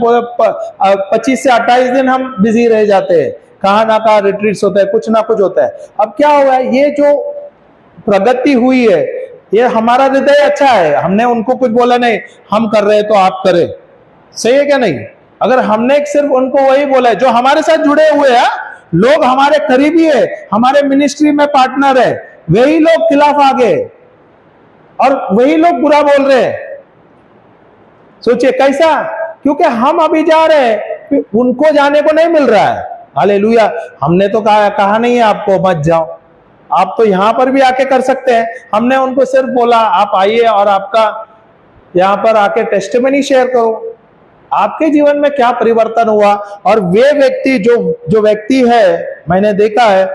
Speaker 1: 25 से 28 दिन हम बिजी रह जाते हैं, कहाँ ना कहाँ रिट्रीट्स होता है, कुछ ना कुछ होता है। अब क्या हुआ है, ये जो प्रगति हुई है, ये हमारा हृदय अच्छा है, हमने उनको कुछ बोला नहीं, हम कर रहे हैं तो आप करें, सही है क्या नहीं? अगर हमने सिर्फ उनको वही बोला है, जो हमारे साथ जुड़े हुए हैं, लोग हमारे करीबी है, हमारे मिनिस्ट्री में पार्टनर है, वही लोग खिलाफ आ गए और वही लोग बुरा बोल रहे हैं। सोचिए कैसा, क्योंकि हम अभी जा रहे हैं, उनको जाने को नहीं मिल रहा है। हालेलुया। हमने तो कहा नहीं है आपको मत जाओ, आप तो यहां पर भी आके कर सकते हैं। हमने उनको सिर्फ बोला आप आइए और आपका यहां पर आके टेस्टिमनी शेयर करो, आपके जीवन में क्या परिवर्तन हुआ। और वे व्यक्ति जो व्यक्ति है, मैंने देखा है,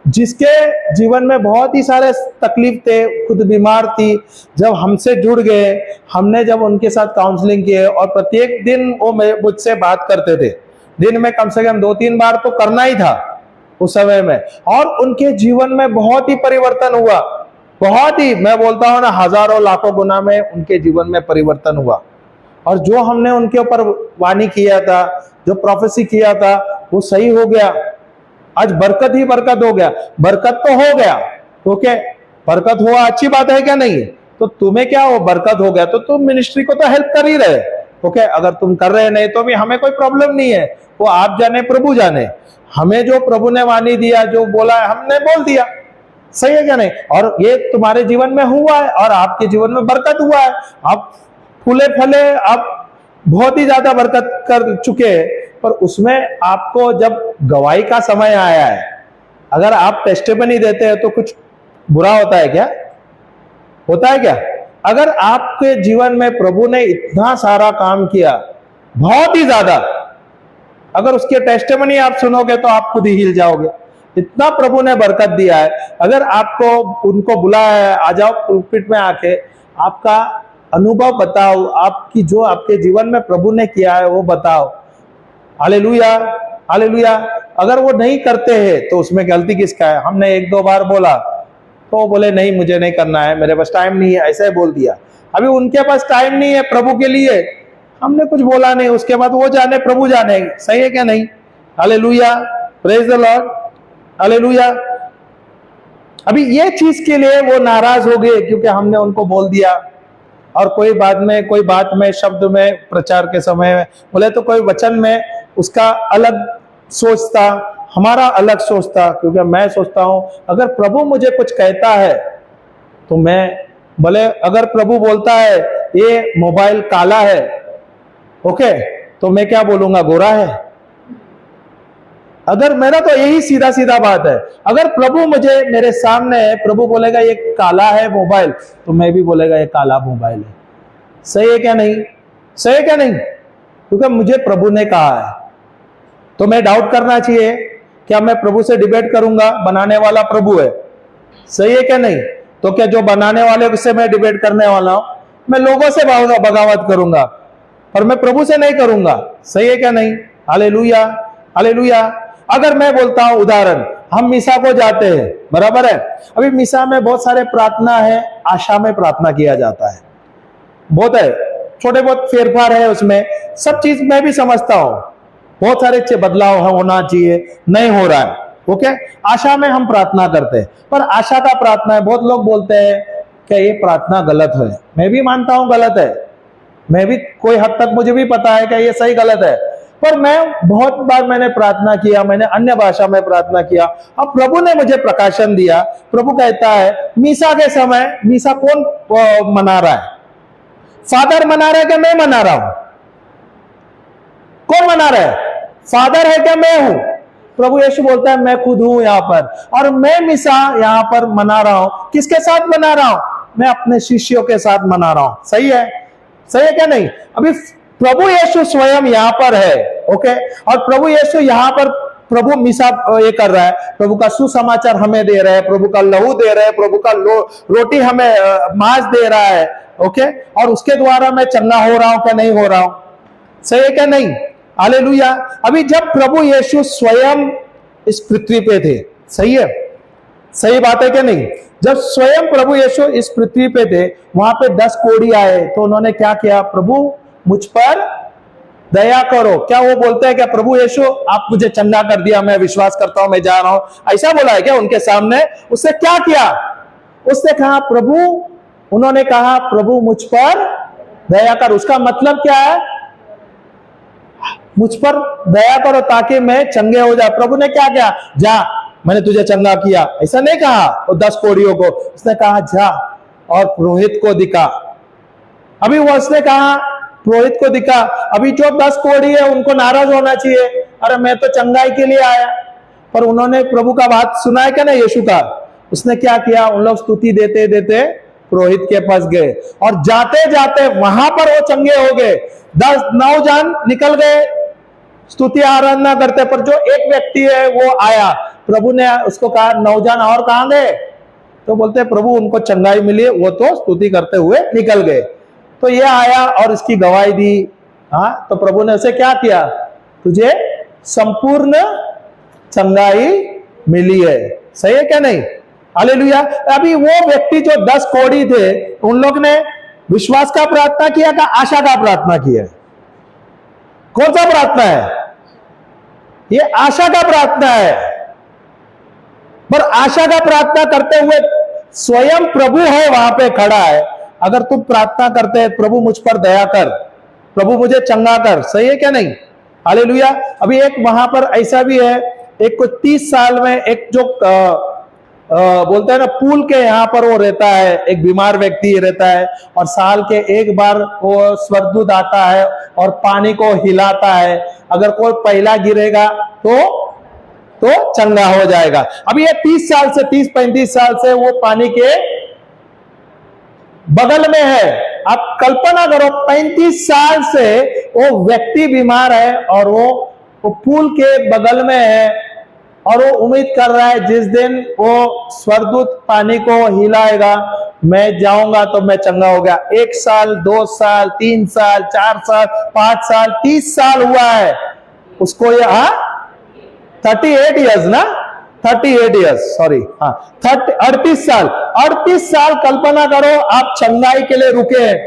Speaker 1: जिसके जीवन में बहुत ही सारे तकलीफ थे, खुद बीमार थी, जब हमसे जुड़ गए, हमने जब उनके साथ काउंसलिंग किए और प्रत्येक दिन वो मुझसे बात करते थे, दिन में कम से कम 2-3 बार तो करना ही था उस समय में, और उनके जीवन में बहुत ही परिवर्तन हुआ, बहुत ही, मैं बोलता हूं ना, हजारों लाखों गुना में उनके जीवन में परिवर्तन हुआ। और जो हमने उनके ऊपर वाणी किया था, जो प्रोफेसी किया था, वो सही हो गया। आज बरकत ही बरकत हो गया, बरकत तो हो गया, ओके, बरकत हुआ अच्छी बात है क्या नहीं? तो तुम्हें क्या हो, बरकत हो गया तो तुम मिनिस्ट्री को तो हेल्प कर ही रहे, ओके। अगर तुम कर रहे नहीं तो भी हमें कोई प्रॉब्लम नहीं है, वो आप जाने प्रभु जाने। हमें जो प्रभु ने वाणी दिया, जो बोला है, हमने बोल दिया, सही है क्या नहीं? और ये तुम्हारे जीवन में हुआ है और आपके जीवन में बरकत हुआ है, आप फूले फले, आप बहुत ही ज्यादा बरकत कर चुके हैं। पर उसमें आपको जब गवाही का समय आया है, अगर आप टेस्टिमनी देते हैं तो कुछ बुरा होता है क्या? होता है क्या? अगर आपके जीवन में प्रभु ने इतना सारा काम किया, बहुत ही ज्यादा, अगर उसके टेस्टिमनी आप सुनोगे तो आप खुद ही हिल जाओगे, इतना प्रभु ने बरकत दिया है। अगर आपको उनको बुलाया है, आ जाओ पुलपिट में आके आपका अनुभव बताओ, आपकी जो आपके जीवन में प्रभु ने किया है वो बताओ। Hallelujah, hallelujah. अगर वो नहीं करते हैं तो उसमें गलती किसका है? हमने 1-2 बार बोला तो बोले नहीं मुझे नहीं करना है, मेरे पास टाइम नहीं है, ऐसा ही बोल दिया। अभी उनके पास टाइम नहीं है प्रभु के लिए, हमने कुछ बोला नहीं, उसके बाद वो जाने, प्रभु जाने, सही है क्या नहीं? Hallelujah, praise the lord, hallelujah. अभी ये चीज के लिए वो नाराज हो गए क्योंकि हमने उनको बोल दिया। और कोई बात में शब्द में प्रचार के समय में बोले तो कोई वचन में उसका अलग सोचता, हमारा अलग सोचता। क्योंकि मैं सोचता हूं अगर प्रभु मुझे कुछ कहता है तो मैं भले, अगर प्रभु बोलता है ये मोबाइल काला है, ओके, तो मैं क्या बोलूंगा, गोरा है? अगर मेरा तो यही सीधा सीधा बात है, अगर प्रभु मुझे मेरे सामने प्रभु बोलेगा ये काला है मोबाइल, तो मैं भी बोलेगा ये काला मोबाइल है। सही है क्या नहीं? सही है क्या नहीं? क्योंकि मुझे प्रभु ने कहा है। तो मैं डाउट करना चाहिए, क्या मैं प्रभु से डिबेट करूंगा? बनाने वाला प्रभु है, सही है क्या नहीं? तो क्या जो बनाने वाले से मैं डिबेट करने वाला हूं? मैं लोगों से बगावत करूंगा और मैं प्रभु से नहीं करूंगा, सही है क्या नहीं? Hallelujah, hallelujah. अगर मैं बोलता हूं उदाहरण, हम मिसा को जाते हैं, बराबर है, अभी मिसा में बहुत सारे प्रार्थना है, आशा में प्रार्थना किया जाता है, बहुत है, छोटे बहुत फेरफार है उसमें, सब चीज मैं भी समझता हूं, बहुत सारे बदलाव होना चाहिए, नहीं हो रहा है, ओके। आशा में हम प्रार्थना करते हैं, पर आशा का प्रार्थना है, बहुत लोग बोलते हैं कि ये प्रार्थना गलत है। मैं भी मानता हूं गलत है, मैं भी कोई हद तक मुझे भी पता है कि ये सही गलत है, पर मैं बहुत बार मैंने प्रार्थना किया, मैंने अन्य भाषा में प्रार्थना किया, अब प्रभु ने मुझे प्रकाशन दिया। प्रभु कहता है मीसा के समय, मीसा कौन मना रहा है? फादर मना रहा है क्या मैं मना रहा हूं? कौन मना रहा है? फादर है क्या मैं हूं? प्रभु यीशु बोलता है मैं खुद हूं यहाँ पर, और मैं मिसा यहाँ पर मना रहा हूं। किसके साथ मना रहा हूं? मैं अपने शिष्यों के साथ मना रहा हूं। सही है? सही है क्या नहीं? अभी प्रभु यीशु स्वयं यहाँ पर है, ओके, और प्रभु यीशु यहाँ पर प्रभु मिसा ये कर रहा है, प्रभु का सुसमाचार हमें दे रहा है, प्रभु का लहू दे रहा है, प्रभु का रोटी हमें मांस दे रहा है, ओके, और उसके द्वारा मैं चंगा हो रहा हूं क्या नहीं हो रहा हूं? सही है क्या नहीं? हालेलुया। अभी जब प्रभु यीशु स्वयं इस पृथ्वी पे थे, सही है, सही बात है क्या नहीं? जब स्वयं प्रभु यीशु इस पृथ्वी पे थे, वहां पे 10 कोढ़ी आए, तो उन्होंने क्या किया? प्रभु मुझ पर दया करो। क्या वो बोलते हैं क्या प्रभु यीशु आप मुझे चंगा कर दिया, मैं विश्वास करता हूं, मैं जा रहा हूं, ऐसा बोला है क्या उनके सामने? उसने क्या किया? उसने कहा प्रभु, उन्होंने कहा प्रभु मुझ पर दया कर। उसका मतलब क्या है? मुझ पर दया करो ताकि मैं चंगे हो जाए। प्रभु ने क्या किया? जा, मैंने तुझे चंगा किया, ऐसा नहीं कहा वो 10 कोढ़ियों को। उसने कहा जा और पुरोहित को दिखा। अभी वो उसने कहा पुरोहित को दिखा। अभी जो 10 कोढ़ी है उनको नाराज होना चाहिए, अरे मैं तो चंगाई के लिए आया, पर उन्होंने प्रभु का बात सुना है क्या ना यीशु का? उसने क्या किया? उन लोग स्तुति देते देते पुरोहित के पास गए, और जाते जाते वहां पर वो चंगे हो गए। 9 जान निकल गए स्तुति आराधना करते, पर जो एक व्यक्ति है वो आया। प्रभु ने उसको कहा 9 जान और कहां गए? तो बोलते प्रभु उनको चंगाई मिली, वो तो स्तुति करते हुए निकल गए। तो ये आया और इसकी गवाही दी। हाँ, तो प्रभु ने उसे क्या किया? तुझे संपूर्ण चंगाई मिली है। सही है क्या नहीं? हालेलुया। अभी वो व्यक्ति जो 10 कोढ़ी थे, उन लोग ने विश्वास का प्रार्थना किया का आशा का प्रार्थना किया? कौन सा प्रार्थना है? ये आशा का प्रार्थना है। पर आशा का प्रार्थना करते हुए स्वयं प्रभु है वहां पे खड़ा है। अगर तुम प्रार्थना करते हैं प्रभु मुझ पर दया कर, प्रभु मुझे चंगा कर, सही है क्या नहीं? हालेलुया। अभी एक वहां पर ऐसा भी है, एक को 30 साल में एक जो बोलते हैं ना पूल के यहाँ पर वो रहता है, एक बीमार व्यक्ति रहता है, और साल के एक बार वो स्वर्गदूत आता है और पानी को हिलाता है। अगर कोई पहला गिरेगा तो चंगा हो जाएगा। अभी ये 30-35 साल से वो पानी के बगल में है। आप कल्पना करो 35 साल से वो व्यक्ति बीमार है और वो पूल के बगल में है, और वो उम्मीद कर रहा है जिस दिन वो स्वर्गदूत पानी को हिलाएगा मैं जाऊंगा तो मैं चंगा हो गया। 1 साल, 2 साल, 3 साल, 4 साल, 5 साल, 30 साल हुआ है उसको। ये 38 ईयर्स ना, 38 ईयर्स, सॉरी, 38 साल। 38 साल कल्पना करो आप चंगाई के लिए रुके हैं।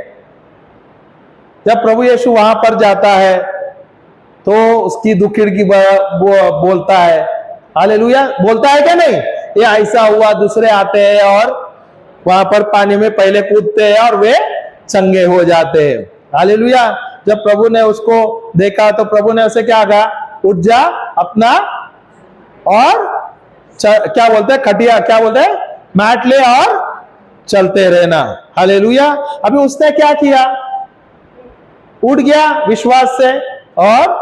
Speaker 1: जब प्रभु यीशु वहां पर जाता है तो उसकी दुखिड़ की बोलता है, हालेलुया, बोलता है क्या नहीं? ये ऐसा हुआ, दूसरे आते हैं और वहां पर पानी में पहले कूदते हैं और वे चंगे हो जाते हैं। हालेलुया। जब प्रभु ने उसको देखा तो प्रभु ने उसे क्या कहा? उठ जा अपना और क्या बोलते हैं, खटिया, क्या बोलते हैं, मैट ले और चलते रहना। हालेलुया। अभी उसने क्या किया? उठ गया विश्वास से और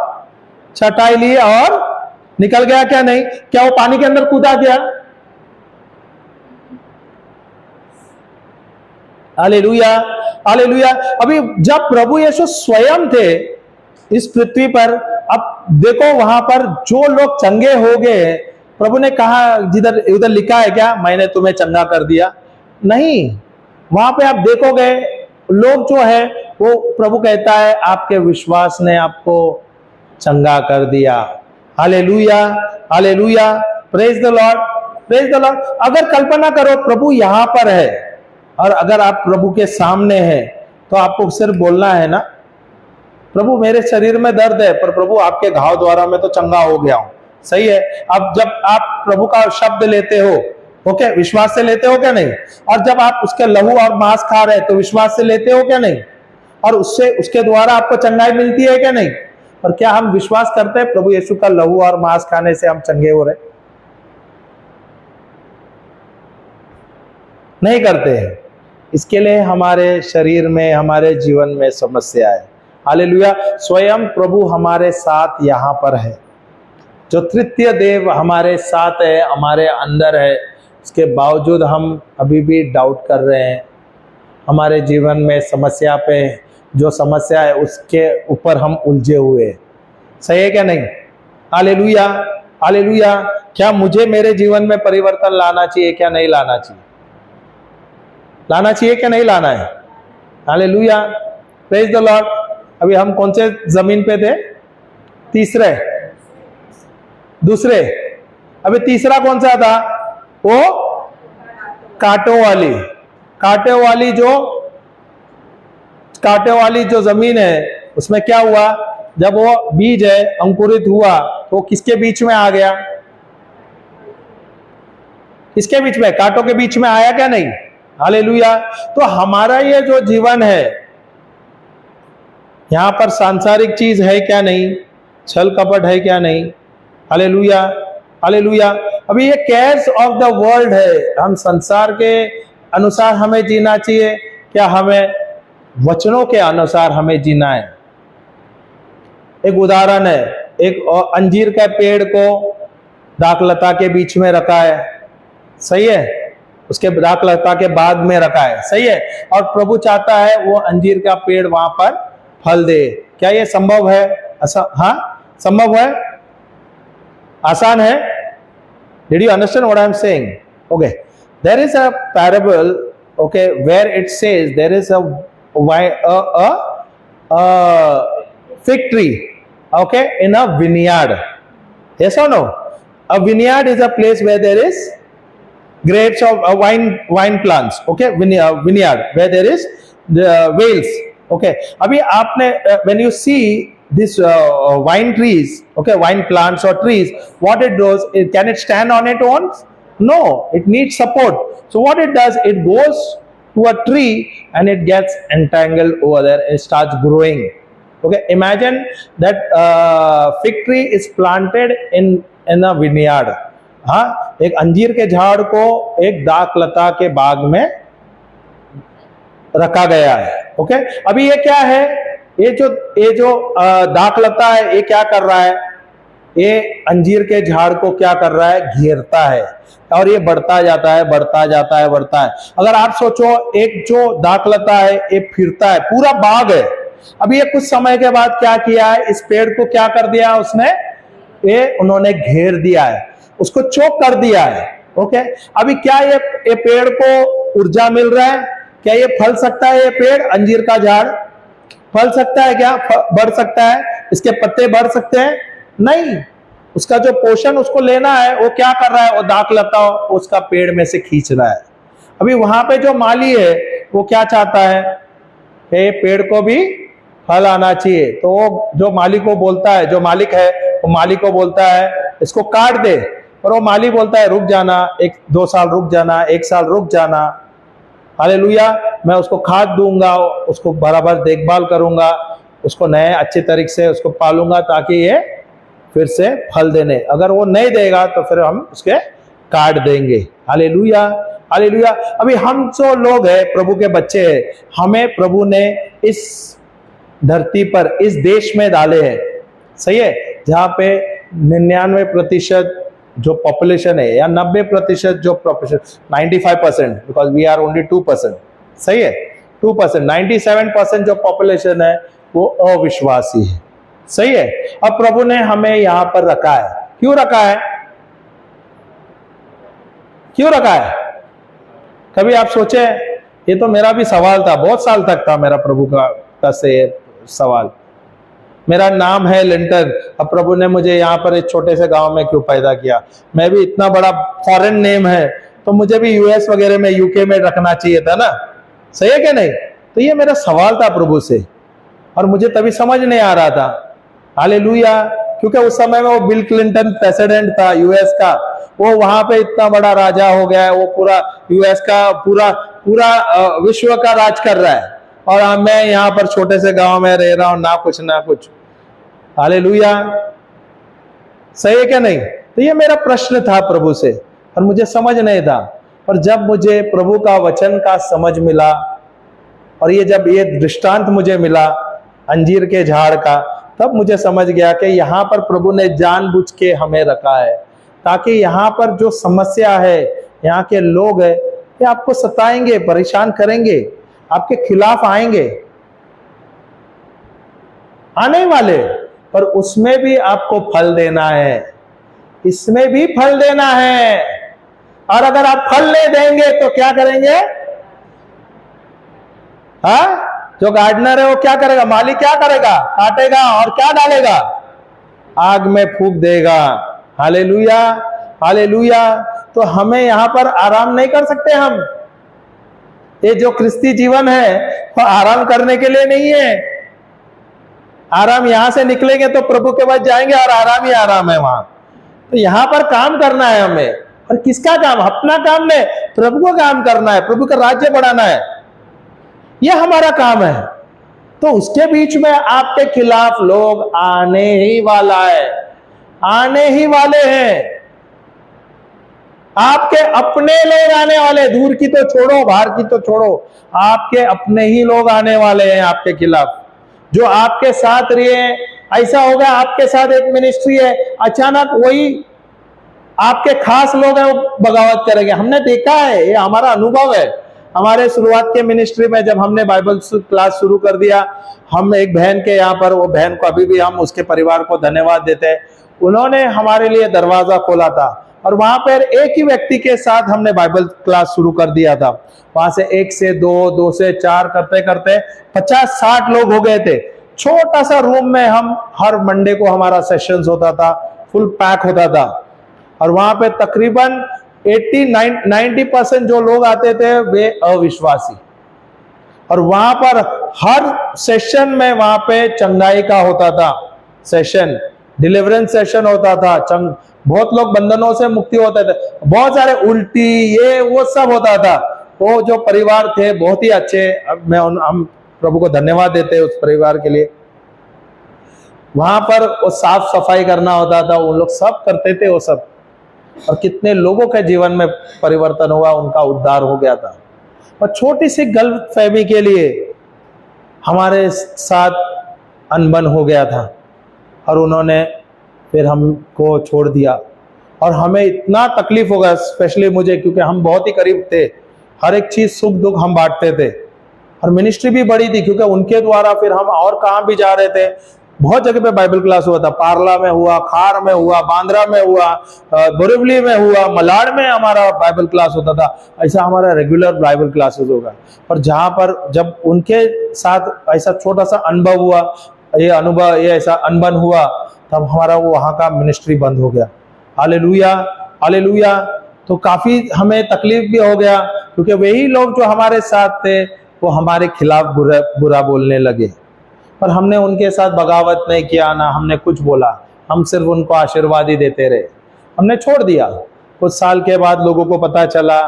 Speaker 1: चटाई ली और निकल गया क्या नहीं? क्या वो पानी के अंदर कूदा गया? Hallelujah, hallelujah. अभी जब प्रभु यीशु स्वयं थे इस पृथ्वी पर, अब देखो वहां पर जो लोग चंगे हो गए, प्रभु ने कहा, जिधर उधर लिखा है क्या मैंने तुम्हें चंगा कर दिया? नहीं, वहां पे आप देखोगे लोग जो है वो प्रभु कहता है आपके विश्वास ने आपको चंगा कर दिया। Hallelujah, hallelujah, praise the Lord, praise the Lord. अगर कल्पना करो प्रभु यहां पर है और अगर आप प्रभु के सामने हैं तो आपको सिर्फ बोलना है ना, प्रभु मेरे शरीर में दर्द है पर प्रभु आपके घाव द्वारा मैं तो चंगा हो गया हूं। सही है। अब जब आप प्रभु का शब्द लेते हो, ओके, विश्वास से लेते हो क्या नहीं? और जब आप उसके लहू और मांस खा रहे तो विश्वास से लेते हो क्या नहीं? और उससे उसके द्वारा आपको चंगाई मिलती है क्या नहीं? और क्या हम विश्वास करते हैं प्रभु यीशु का लहू और मांस खाने से हम चंगे हो रहे? नहीं करते हैं। इसके लिए हमारे शरीर में, हमारे जीवन में समस्या है। हालेलुया। स्वयं प्रभु हमारे साथ यहां पर है। जो तृतीय देव हमारे साथ है, हमारे अंदर है, उसके बावजूद हम अभी भी डाउट कर रहे हैं। हमारे जीवन में समस्या पे जो समस्या है उसके ऊपर हम उलझे हुए हैं। सही है क्या नहीं? Hallelujah, hallelujah. क्या मुझे मेरे जीवन में परिवर्तन लाना चाहिए क्या नहीं लाना चाहिए? लाना चाहिए क्या नहीं लाना है? Hallelujah, praise the Lord. अभी हम कौन से जमीन पे थे? तीसरे, दूसरे। अभी तीसरा कौन सा था? वो कांटों वाली, कांटे वाली जो जमीन है, उसमें क्या हुआ? जब वो बीज है अंकुरित हुआ तो वो किसके बीच में आ गया? किसके बीच में? कांटों के बीच में आया क्या नहीं? हालेलुया। तो हमारा ये जो जीवन है, यहां पर सांसारिक चीज है क्या नहीं? छल कपट है क्या नहीं? Hallelujah, hallelujah. अभी ये केयर्स ऑफ द वर्ल्ड है। हम संसार के अनुसार हमें जीना चाहिए क्या हमें वचनों के अनुसार हमें जीना है? एक उदाहरण है, एक अंजीर का पेड़ को दाखलता के बीच में रखा है, सही है, उसके दाखलता के बाद में रखा है, सही है, और प्रभु चाहता है वो अंजीर का पेड़ वहां पर फल दे। क्या ये संभव है? हाँ, संभव है, आसान है। Did you understand what I am saying? Okay, there is a parable, okay, where it says there is a fig tree, okay, in a vineyard. Yes or no? A vineyard is a place where there is grapes of wine plants, okay, vineyard where there is the vales, okay. Abhi aapne when you see this wine trees, okay, wine plants or trees, what it does, can it stand on its own? No, it needs support. So what it does, it goes to a tree and it gets entangled over there and starts growing. Okay, imagine that fig tree is planted in a vineyard. हाँ, एक अंजीर के झाड़ को एक दाखलता के बाग में रखा गया है। ओके, अभी ये क्या है? ये जो दाखलता है, ये क्या कर रहा है? ये अंजीर के झाड़ को क्या कर रहा है? घेरता है, और ये बढ़ता जाता है, बढ़ता जाता है, बढ़ता है। अगर आप सोचो, एक जो दाखलता है ये फिरता है, पूरा बाग है। अभी ये कुछ समय के बाद क्या किया है? इस पेड़ को क्या कर दिया उसने? उन्होंने घेर दिया है, उसको चोक कर दिया है। ओके, अभी क्या ये पेड़ को ऊर्जा मिल रहा है? क्या ये फल सकता है? ये पेड़, अंजीर का झाड़ फल सकता है क्या? बढ़ सकता है? इसके पत्ते बढ़ सकते हैं? नहीं। उसका जो पोषण उसको लेना है, वो क्या कर रहा है? वो दाखलता उसका पेड़ में से खींच रहा है। अभी वहां पे जो माली है वो क्या चाहता है? पेड़ को भी फल आना चाहिए। तो वो जो माली को बोलता है, जो मालिक है वो माली को बोलता है इसको काट दे, और वो माली बोलता है रुक जाना, 1-2 साल रुक जाना, 1 साल रुक जाना। हालेलुया, मैं उसको खाद दूंगा, उसको बराबर देखभाल करूंगा, उसको नए अच्छे तरीके से उसको पालूंगा ताकि ये फिर से फल देने। अगर वो नहीं देगा तो फिर हम उसके काट देंगे। Hallelujah, hallelujah. अभी हम जो लोग हैं, प्रभु के बच्चे हैं, हमें प्रभु ने इस धरती पर, इस देश में डाले हैं, सही है, जहां पे 99% जो पॉपुलेशन है, या 90% जो population, 95%, because we are only 2%, सही है, 2%, 97% जो पॉपुलेशन है वो अविश्वासी है, सही है। अब प्रभु ने हमें यहां पर रखा है। क्यों रखा है? क्यों रखा है? कभी आप सोचे? ये तो मेरा भी सवाल था, बहुत साल तक था मेरा प्रभु का से सवाल। मेरा नाम है लिंटन, अब प्रभु ने मुझे यहाँ पर एक छोटे से गांव में क्यों पैदा किया? मैं भी इतना बड़ा फॉरेन नेम है, तो मुझे भी यूएस वगैरह में, यूके में रखना चाहिए था ना, सही है क्या नहीं? तो ये मेरा सवाल था प्रभु से, और मुझे तभी समझ नहीं आ रहा था। हालेलुया, क्योंकि उस समय में वो बिल क्लिंटन प्रेसिडेंट था यूएस का, वो वहां पे इतना बड़ा राजा हो गया है, वो पूरा यूएस का पूरा विश्व का राज कर रहा है, और मैं यहाँ पर छोटे से गांव में रह रहा हूं, ना कुछ ना कुछ। हालेलुया, सही है क्या नहीं? तो ये मेरा प्रश्न था प्रभु से, और मुझे समझ नहीं था। पर जब मुझे प्रभु का वचन का समझ मिला, और ये जब ये दृष्टांत मुझे मिला अंजीर के झाड़ का, तब मुझे समझ गया कि यहाँ पर प्रभु ने जानबूझ के हमें रखा है, ताकि यहाँ पर जो समस्या है, यहाँ के लोग हैं, ये आपको सताएंगे, परेशान करेंगे, आपके खिलाफ आएंगे, आने वाले, पर उसमें भी आपको फल देना है, इसमें भी फल देना है। और अगर आप फल नहीं देंगे तो क्या करेंगे? हाँ, जो गार्डनर है वो क्या करेगा? माली क्या करेगा? काटेगा और क्या डालेगा? आग में फूंक देगा। Hallelujah, hallelujah. तो हमें यहां पर आराम नहीं कर सकते हम। ये जो क्रिस्ती जीवन है वो आराम करने के लिए नहीं है। आराम यहां से निकलेंगे तो प्रभु के पास जाएंगे और आराम ही आराम है वहां। तो यहां पर काम करना है हमें। और किसका काम? अपना काम नहीं, प्रभु को काम करना है, प्रभु का राज्य बढ़ाना है, यह हमारा काम है। तो उसके बीच में आपके खिलाफ लोग आने ही वाला है, आने ही वाले हैं। आपके अपने लोग आने वाले, दूर की तो छोड़ो, बाहर की तो छोड़ो, आपके अपने ही लोग आने वाले हैं आपके खिलाफ, जो आपके साथ रहे। ऐसा होगा आपके साथ एक मिनिस्ट्री है, अचानक वही आपके खास लोग हैं वो बगावत करेंगे। हमने देखा है, ये हमारा अनुभव है। हमारे शुरुआत के मिनिस्ट्री में जब हमने बाइबल क्लास शुरू कर दिया, हम एक बहन के यहाँ पर, वो बहन को अभी भी हम उसके परिवार को धन्यवाद देते हैं, उन्होंने हमारे लिए दरवाजा खोला था और वहां पर एक ही व्यक्ति के साथ हमने बाइबल क्लास शुरू कर दिया था। वहां से 1 से 2, 2 से 4 करते करते 50-60 लोग हो गए थे। छोटा सा रूम में हम हर मंडे को हमारा सेशंस होता था, फुल पैक होता था। और वहां पे तकरीबन 80-90% जो लोग आते थे वे अविश्वासी। और वहां पर हर सेशन में वहां पे चंगाई का होता था सेशन, डिलीवरेंस सेशन होता था, बहुत लोग बंधनों से मुक्ति होते थे, बहुत सारे उल्टी ये वो सब होता था। वो जो परिवार थे बहुत ही अच्छे, हम प्रभु को धन्यवाद देते हैं उस परिवार के लिए। वहां पर वो साफ सफाई करना होता था, वो लोग सब करते थे वो सब। और कितने लोगों के जीवन में परिवर्तन हुआ, उनका उद्धार हो गया था। और छोटी सी गलतफहमी के लिए हमारे साथ अनबन हो गया था और उन्होंने फिर हमको छोड़ दिया। और हमें इतना तकलीफ हो गया, स्पेशली मुझे, क्योंकि हम बहुत ही करीब थे, हर एक चीज सुख दुख हम बांटते थे। और मिनिस्ट्री भी बड़ी थी, क्योंकि उनके द्वारा फिर हम और कहाँ भी जा रहे थे। बहुत जगह पे बाइबल क्लास हुआ था, पारला में हुआ, खार में हुआ, बांद्रा में हुआ, बोरिवली में हुआ, मलाड में हमारा बाइबल क्लास होता था। ऐसा हमारा रेगुलर बाइबल क्लासेस होगा। पर जहां पर जब उनके साथ ऐसा छोटा सा अनुभव हुआ, ये ऐसा अनबन हुआ, तब हमारा वो वहां का मिनिस्ट्री बंद हो गया। Hallelujah, hallelujah. तो काफी हमें तकलीफ भी हो गया, क्योंकि वही लोग जो हमारे साथ थे वो हमारे खिलाफ बुरा बोलने लगे। पर हमने उनके साथ बगावत नहीं किया, ना हमने कुछ बोला, हम सिर्फ उनको आशीर्वाद ही देते रहे। हमने छोड़ दिया। कुछ साल के बाद लोगों को पता चला,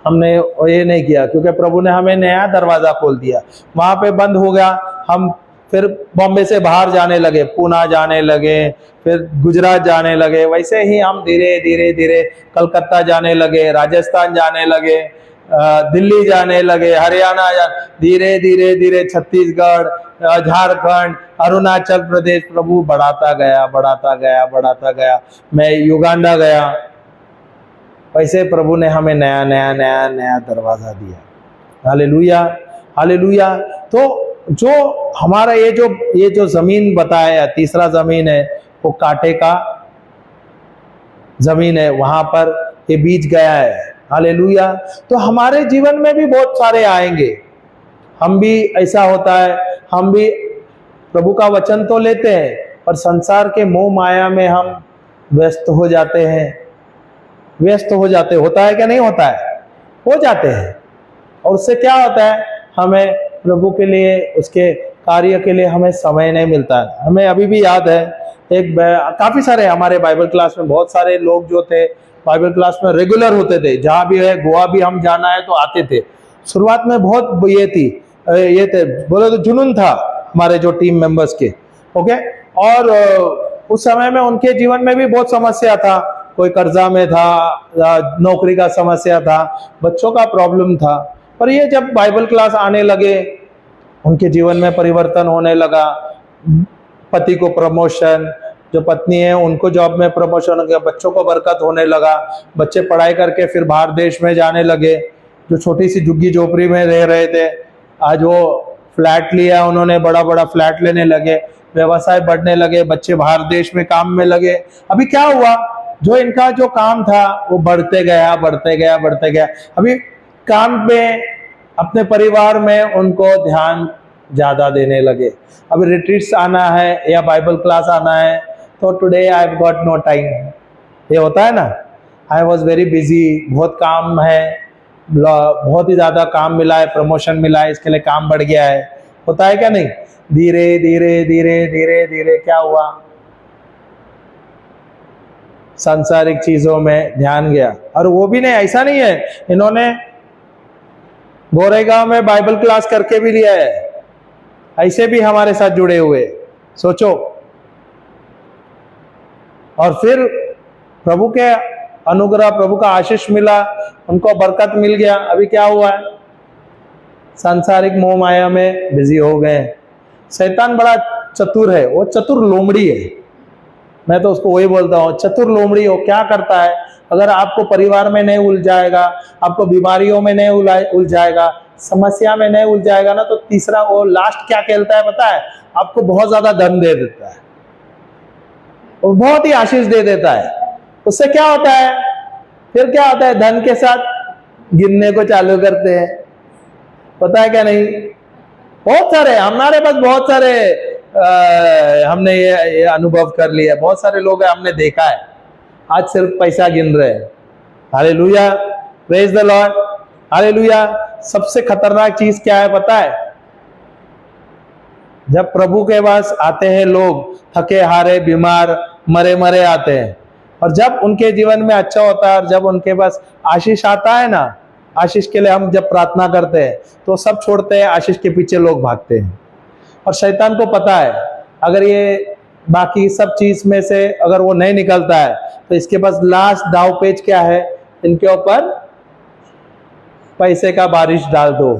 Speaker 1: हमने ये नहीं किया, क्योंकि प्रभु ने हमें नया दरवाजा खोल दिया। वहां पे बंद हो गया, हम फिर बॉम्बे से बाहर जाने लगे, पूना जाने लगे, फिर गुजरात जाने लगे। वैसे ही हम धीरे धीरे धीरे कलकत्ता जाने लगे, राजस्थान जाने लगे, दिल्ली जाने लगे, हरियाणा धीरे धीरे धीरे छत्तीसगढ़, झारखंड, अरुणाचल प्रदेश। प्रभु बढ़ाता गया, बढ़ाता गया, बढ़ाता गया। मैं युगांडा गया। वैसे प्रभु ने हमें नया नया नया नया दरवाजा दिया। Hallelujah, hallelujah. तो जो हमारा ये जो जमीन बताया, तीसरा जमीन है, वो कांटे का जमीन है, वहां पर ये बीज गया है। हालेलुया। तो हमारे जीवन में भी बहुत सारे आएंगे। हम भी ऐसा होता है, हम भी प्रभु का वचन तो लेते हैं, पर संसार के मोह माया में हम व्यस्त हो जाते हैं। व्यस्त हो जाते, होता है क्या? नहीं होता है, हो जाते हैं। और उससे क्या होता है, हमें प्रभु के लिए, उसके कार्य के लिए हमें समय नहीं मिलता है। हमें अभी भी याद है, काफी सारे हमारे बाइबल क्लास में बहुत सारे लोग जो थे बाइबल क्लास में रेगुलर होते थे। जहाँ भी है, गोवा भी हम जाना है तो आते थे। शुरुआत में बहुत ये थे, बोले तो जुनून था हमारे जो टीम मेंबर्स के। ओके। और उस समय में उनके जीवन में भी बहुत समस्या था। कोई कर्जा में था, नौकरी का समस्या था, बच्चों का प्रॉब्लम था। पर ये जब बाइबल क्लास आने लगे, उनके जीवन में परिवर्तन होने लगा। पति को प्रमोशन, जो पत्नी है उनको जॉब में प्रमोशन हो गया, बच्चों को बरकत होने लगा, बच्चे पढ़ाई करके फिर बाहर देश में जाने लगे। जो छोटी सी झुग्गी झोपड़ी में रह रहे थे, आज वो फ्लैट लिया उन्होंने, बड़ा बड़ा फ्लैट लेने लगे, व्यवसाय बढ़ने लगे, बच्चे बाहर देश में काम में लगे। अभी क्या हुआ, जो इनका जो काम था वो बढ़ते गया बढ़ते गया बढ़ते गया। अभी काम में, अपने परिवार में उनको ध्यान ज्यादा देने लगे। अभी रिट्रीट्स आना है या बाइबल क्लास आना है तो today I have got no time, ये होता है ना, आई वॉज वेरी बिजी, बहुत काम है, बहुत ही ज्यादा काम मिला है, प्रमोशन मिला है, इसके लिए काम बढ़ गया है, होता है क्या नहीं। धीरे धीरे धीरे धीरे धीरे क्या हुआ, सांसारिक चीजों में ध्यान गया। और वो भी नहीं, ऐसा नहीं है, इन्होंने गोरेगांव में बाइबल क्लास करके भी लिया है, ऐसे भी हमारे साथ जुड़े हुए, सोचो। और फिर प्रभु के अनुग्रह, प्रभु का आशीष मिला, उनको बरकत मिल गया। अभी क्या हुआ है, सांसारिक मोह माया में बिजी हो गए। शैतान बड़ा चतुर है, वो चतुर लोमड़ी है, मैं तो उसको वही बोलता हूँ, चतुर लोमड़ी। वो क्या करता है, अगर आपको परिवार में नहीं उलझाएगा, आपको बीमारियों में नहीं उलझाएगा, समस्या में नहीं उलझाएगा ना, तो तीसरा वो लास्ट क्या कहता है पता है, आपको बहुत ज्यादा धन दे देता है, वो बहुत ही आशीष दे देता है। उससे क्या होता है, फिर क्या होता है, धन के साथ गिनने को चालू करते हैं, पता है क्या नहीं। बहुत सारे हमारे पास, बहुत सारे हमने ये अनुभव कर लिया, बहुत सारे लोग हमने देखा है, आज सिर्फ पैसा गिन रहे हैं। Hallelujah, praise the lord, hallelujah. सबसे खतरनाक चीज क्या है पता है, जब प्रभु के पास आते हैं लोग थके हारे, बीमार, मरे मरे आते हैं, और जब उनके जीवन में अच्छा होता है और जब उनके पास आशीष आता है ना, आशीष के लिए हम जब प्रार्थना करते हैं तो सब छोड़ते हैं, आशीष के पीछे लोग भागते हैं। और शैतान को पता है, अगर ये बाकी सब चीज में से अगर वो नहीं निकलता है तो इसके पास लास्ट दाव पेच क्या है, इनके ऊपर पैसे का बारिश डाल दो,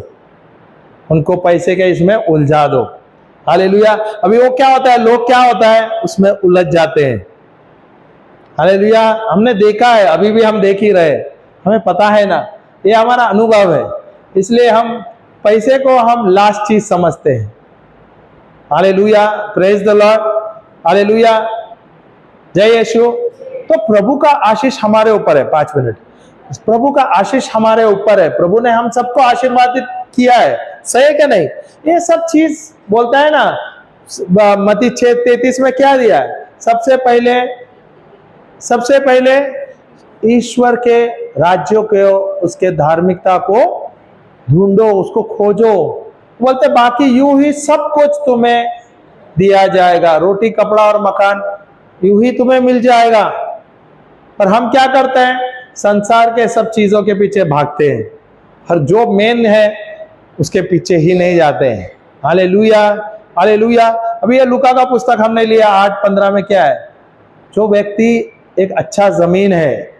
Speaker 1: उनको पैसे के इसमें उलझा दो। हालेलुया। अभी वो क्या होता है, लोग क्या होता है उसमें उलझ जाते हैं। हालेलुया, हमने देखा है, अभी भी हम देख ही रहे, हमें पता है ना, ये हमारा अनुभव है, इसलिए हम पैसे को हम लास्ट चीज समझते हैं। Hallelujah, praise the lord, hallelujah, जय यीशु। तो प्रभु का आशीष हमारे ऊपर है। 5 मिनट, प्रभु का आशीष हमारे ऊपर है, प्रभु ने हम सबको आशीर्वादित किया है, सही है क्या नहीं। ये सब चीज बोलता है ना, मत्ती 6:33 में क्या दिया है, सबसे पहले ईश्वर के राज्यों को, उसके धार्मिकता को ढूंढो, उसको खोजो, बोलते बाकी यूं ही सब कुछ तुम्हें दिया जाएगा, रोटी कपड़ा और मकान यूं ही तुम्हें मिल जाएगा। पर हम क्या करते हैं, संसार के सब चीजों के पीछे भागते हैं, और जो मेन है उसके पीछे ही नहीं जाते हैं। Hallelujah, hallelujah. अभी ये लूका का पुस्तक हमने लिया 8:15 में क्या है, जो व्यक्ति एक अच्छा जमीन है,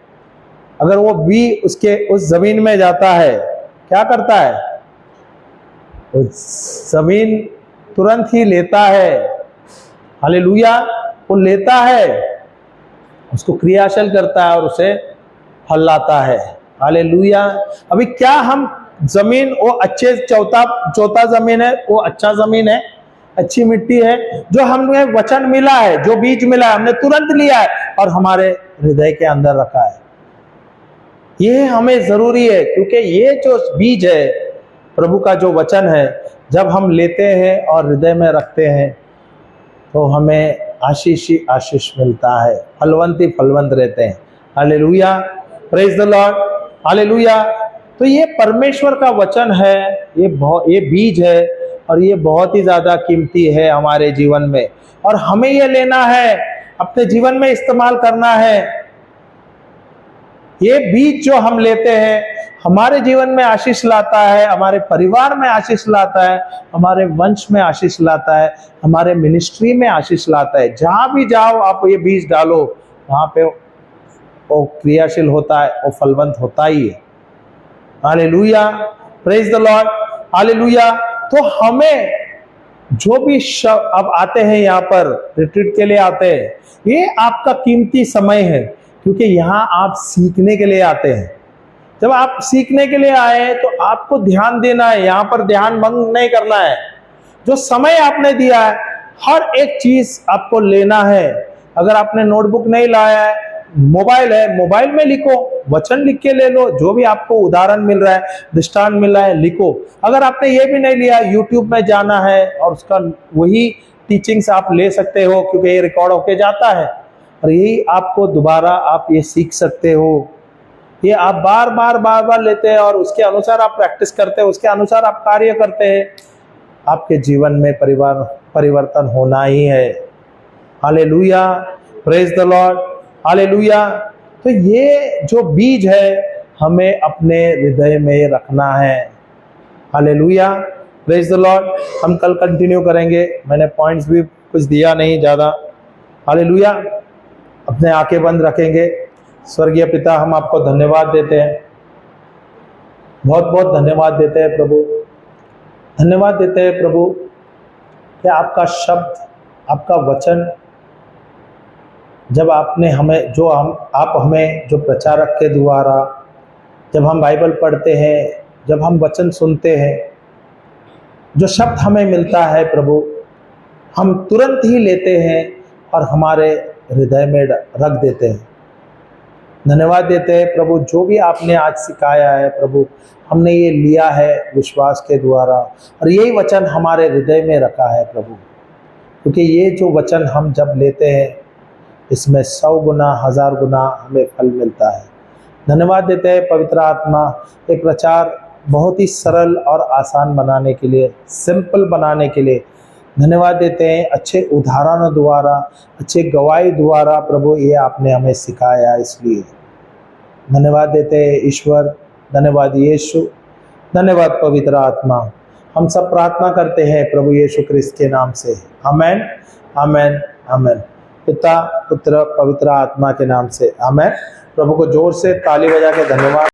Speaker 1: अगर वो भी उसके उस जमीन में जाता है, क्या करता है, उस जमीन तुरंत ही लेता है। हालेलुया, वो लेता है, उसको क्रियाशील करता है और उसे फल लाता है। हालेलुया। अभी क्या हम जमीन, वो अच्छे चौथा जमीन है, वो अच्छा जमीन है, अच्छी मिट्टी है, जो हमें वचन मिला है, जो बीज मिला है, हमने तुरंत लिया है और हमारे हृदय के अंदर रखा है। ये हमें जरूरी है, क्योंकि ये जो बीज है, प्रभु का जो वचन है, जब हम लेते हैं और हृदय में रखते हैं तो हमें आशीष ही आशीष मिलता है, फलवंत रहते हैं। Hallelujah, praise the lord, hallelujah. तो ये परमेश्वर का वचन है, ये बीज है, और ये बहुत ही ज्यादा कीमती है हमारे जीवन में, और हमें ये लेना है, अपने जीवन में इस्तेमाल करना है। ये बीज जो हम लेते हैं हमारे जीवन में आशीष लाता है, हमारे परिवार में आशीष लाता है, हमारे वंश में आशीष लाता है, हमारे मिनिस्ट्री में आशीष लाता है। जहां भी जाओ आप ये बीज डालो, वहां पे वो क्रियाशील होता है, वो फलवंत होता ही है। Hallelujah, praise the lord, hallelujah. तो हमें जो भी अब आते हैं यहाँ पर रिट्रीट के लिए आते हैं, ये आपका कीमती समय है, क्योंकि यहाँ आप सीखने के लिए आते हैं। जब आप सीखने के लिए आए तो आपको ध्यान देना है, यहाँ पर ध्यान भंग नहीं करना है। जो समय आपने दिया है, हर एक चीज आपको लेना है। अगर आपने नोटबुक नहीं लाया है, मोबाइल है, मोबाइल में लिखो, वचन लिख के ले लो, जो भी आपको उदाहरण मिल रहा है, दृष्टांत मिल रहा है, लिखो। अगर आपने ये भी नहीं लिया, यूट्यूब में जाना है और उसका वही टीचिंग्स आप ले सकते हो, क्योंकि ये रिकॉर्ड होके जाता है और यही आपको दोबारा आप ये सीख सकते हो। ये आप बार बार लेते हैं और उसके अनुसार आप प्रैक्टिस करते हैं, उसके अनुसार आप कार्य करते हैं, आपके जीवन में परिवर्तन होना ही है। Hallelujah, praise the lord, hallelujah. तो ये जो बीज है हमें अपने हृदय में रखना है। Hallelujah, praise the Lord. हम कल कंटिन्यू करेंगे, मैंने पॉइंट्स भी कुछ दिया नहीं ज़्यादा। हालेलुया, अपने आंखें बंद रखेंगे। स्वर्गीय पिता, हम आपको धन्यवाद देते हैं, बहुत बहुत धन्यवाद देते हैं प्रभु, धन्यवाद देते हैं प्रभु कि आपका शब्द, आपका वचन, जब आपने हमें आप हमें जो प्रचारक के द्वारा, जब हम बाइबल पढ़ते हैं, जब हम वचन सुनते हैं, जो शब्द हमें मिलता है प्रभु, हम तुरंत ही लेते हैं और हमारे हृदय में रख देते हैं। धन्यवाद देते हैं प्रभु, जो भी आपने आज सिखाया है प्रभु, हमने ये लिया है विश्वास के द्वारा और यही वचन हमारे हृदय में रखा है प्रभु, क्योंकि ये जो वचन हम जब लेते हैं इसमें 100 गुना 1000 गुना हमें फल मिलता है। धन्यवाद देते हैं पवित्र आत्मा, ये प्रचार बहुत ही सरल और आसान बनाने के लिए, सिंपल बनाने के लिए धन्यवाद देते हैं। अच्छे उदाहरणों द्वारा, अच्छे गवाही द्वारा प्रभु ये आपने हमें सिखाया, इसलिए धन्यवाद देते हैं ईश्वर। धन्यवाद यीशु, धन्यवाद पवित्र आत्मा। हम सब प्रार्थना करते हैं प्रभु यीशु क्रिस्त के नाम से, आमेन, आमेन, आमेन। पिता, पुत्र, पवित्र आत्मा के नाम से, आमेन। प्रभु को जोर से ताली बजा के धन्यवाद।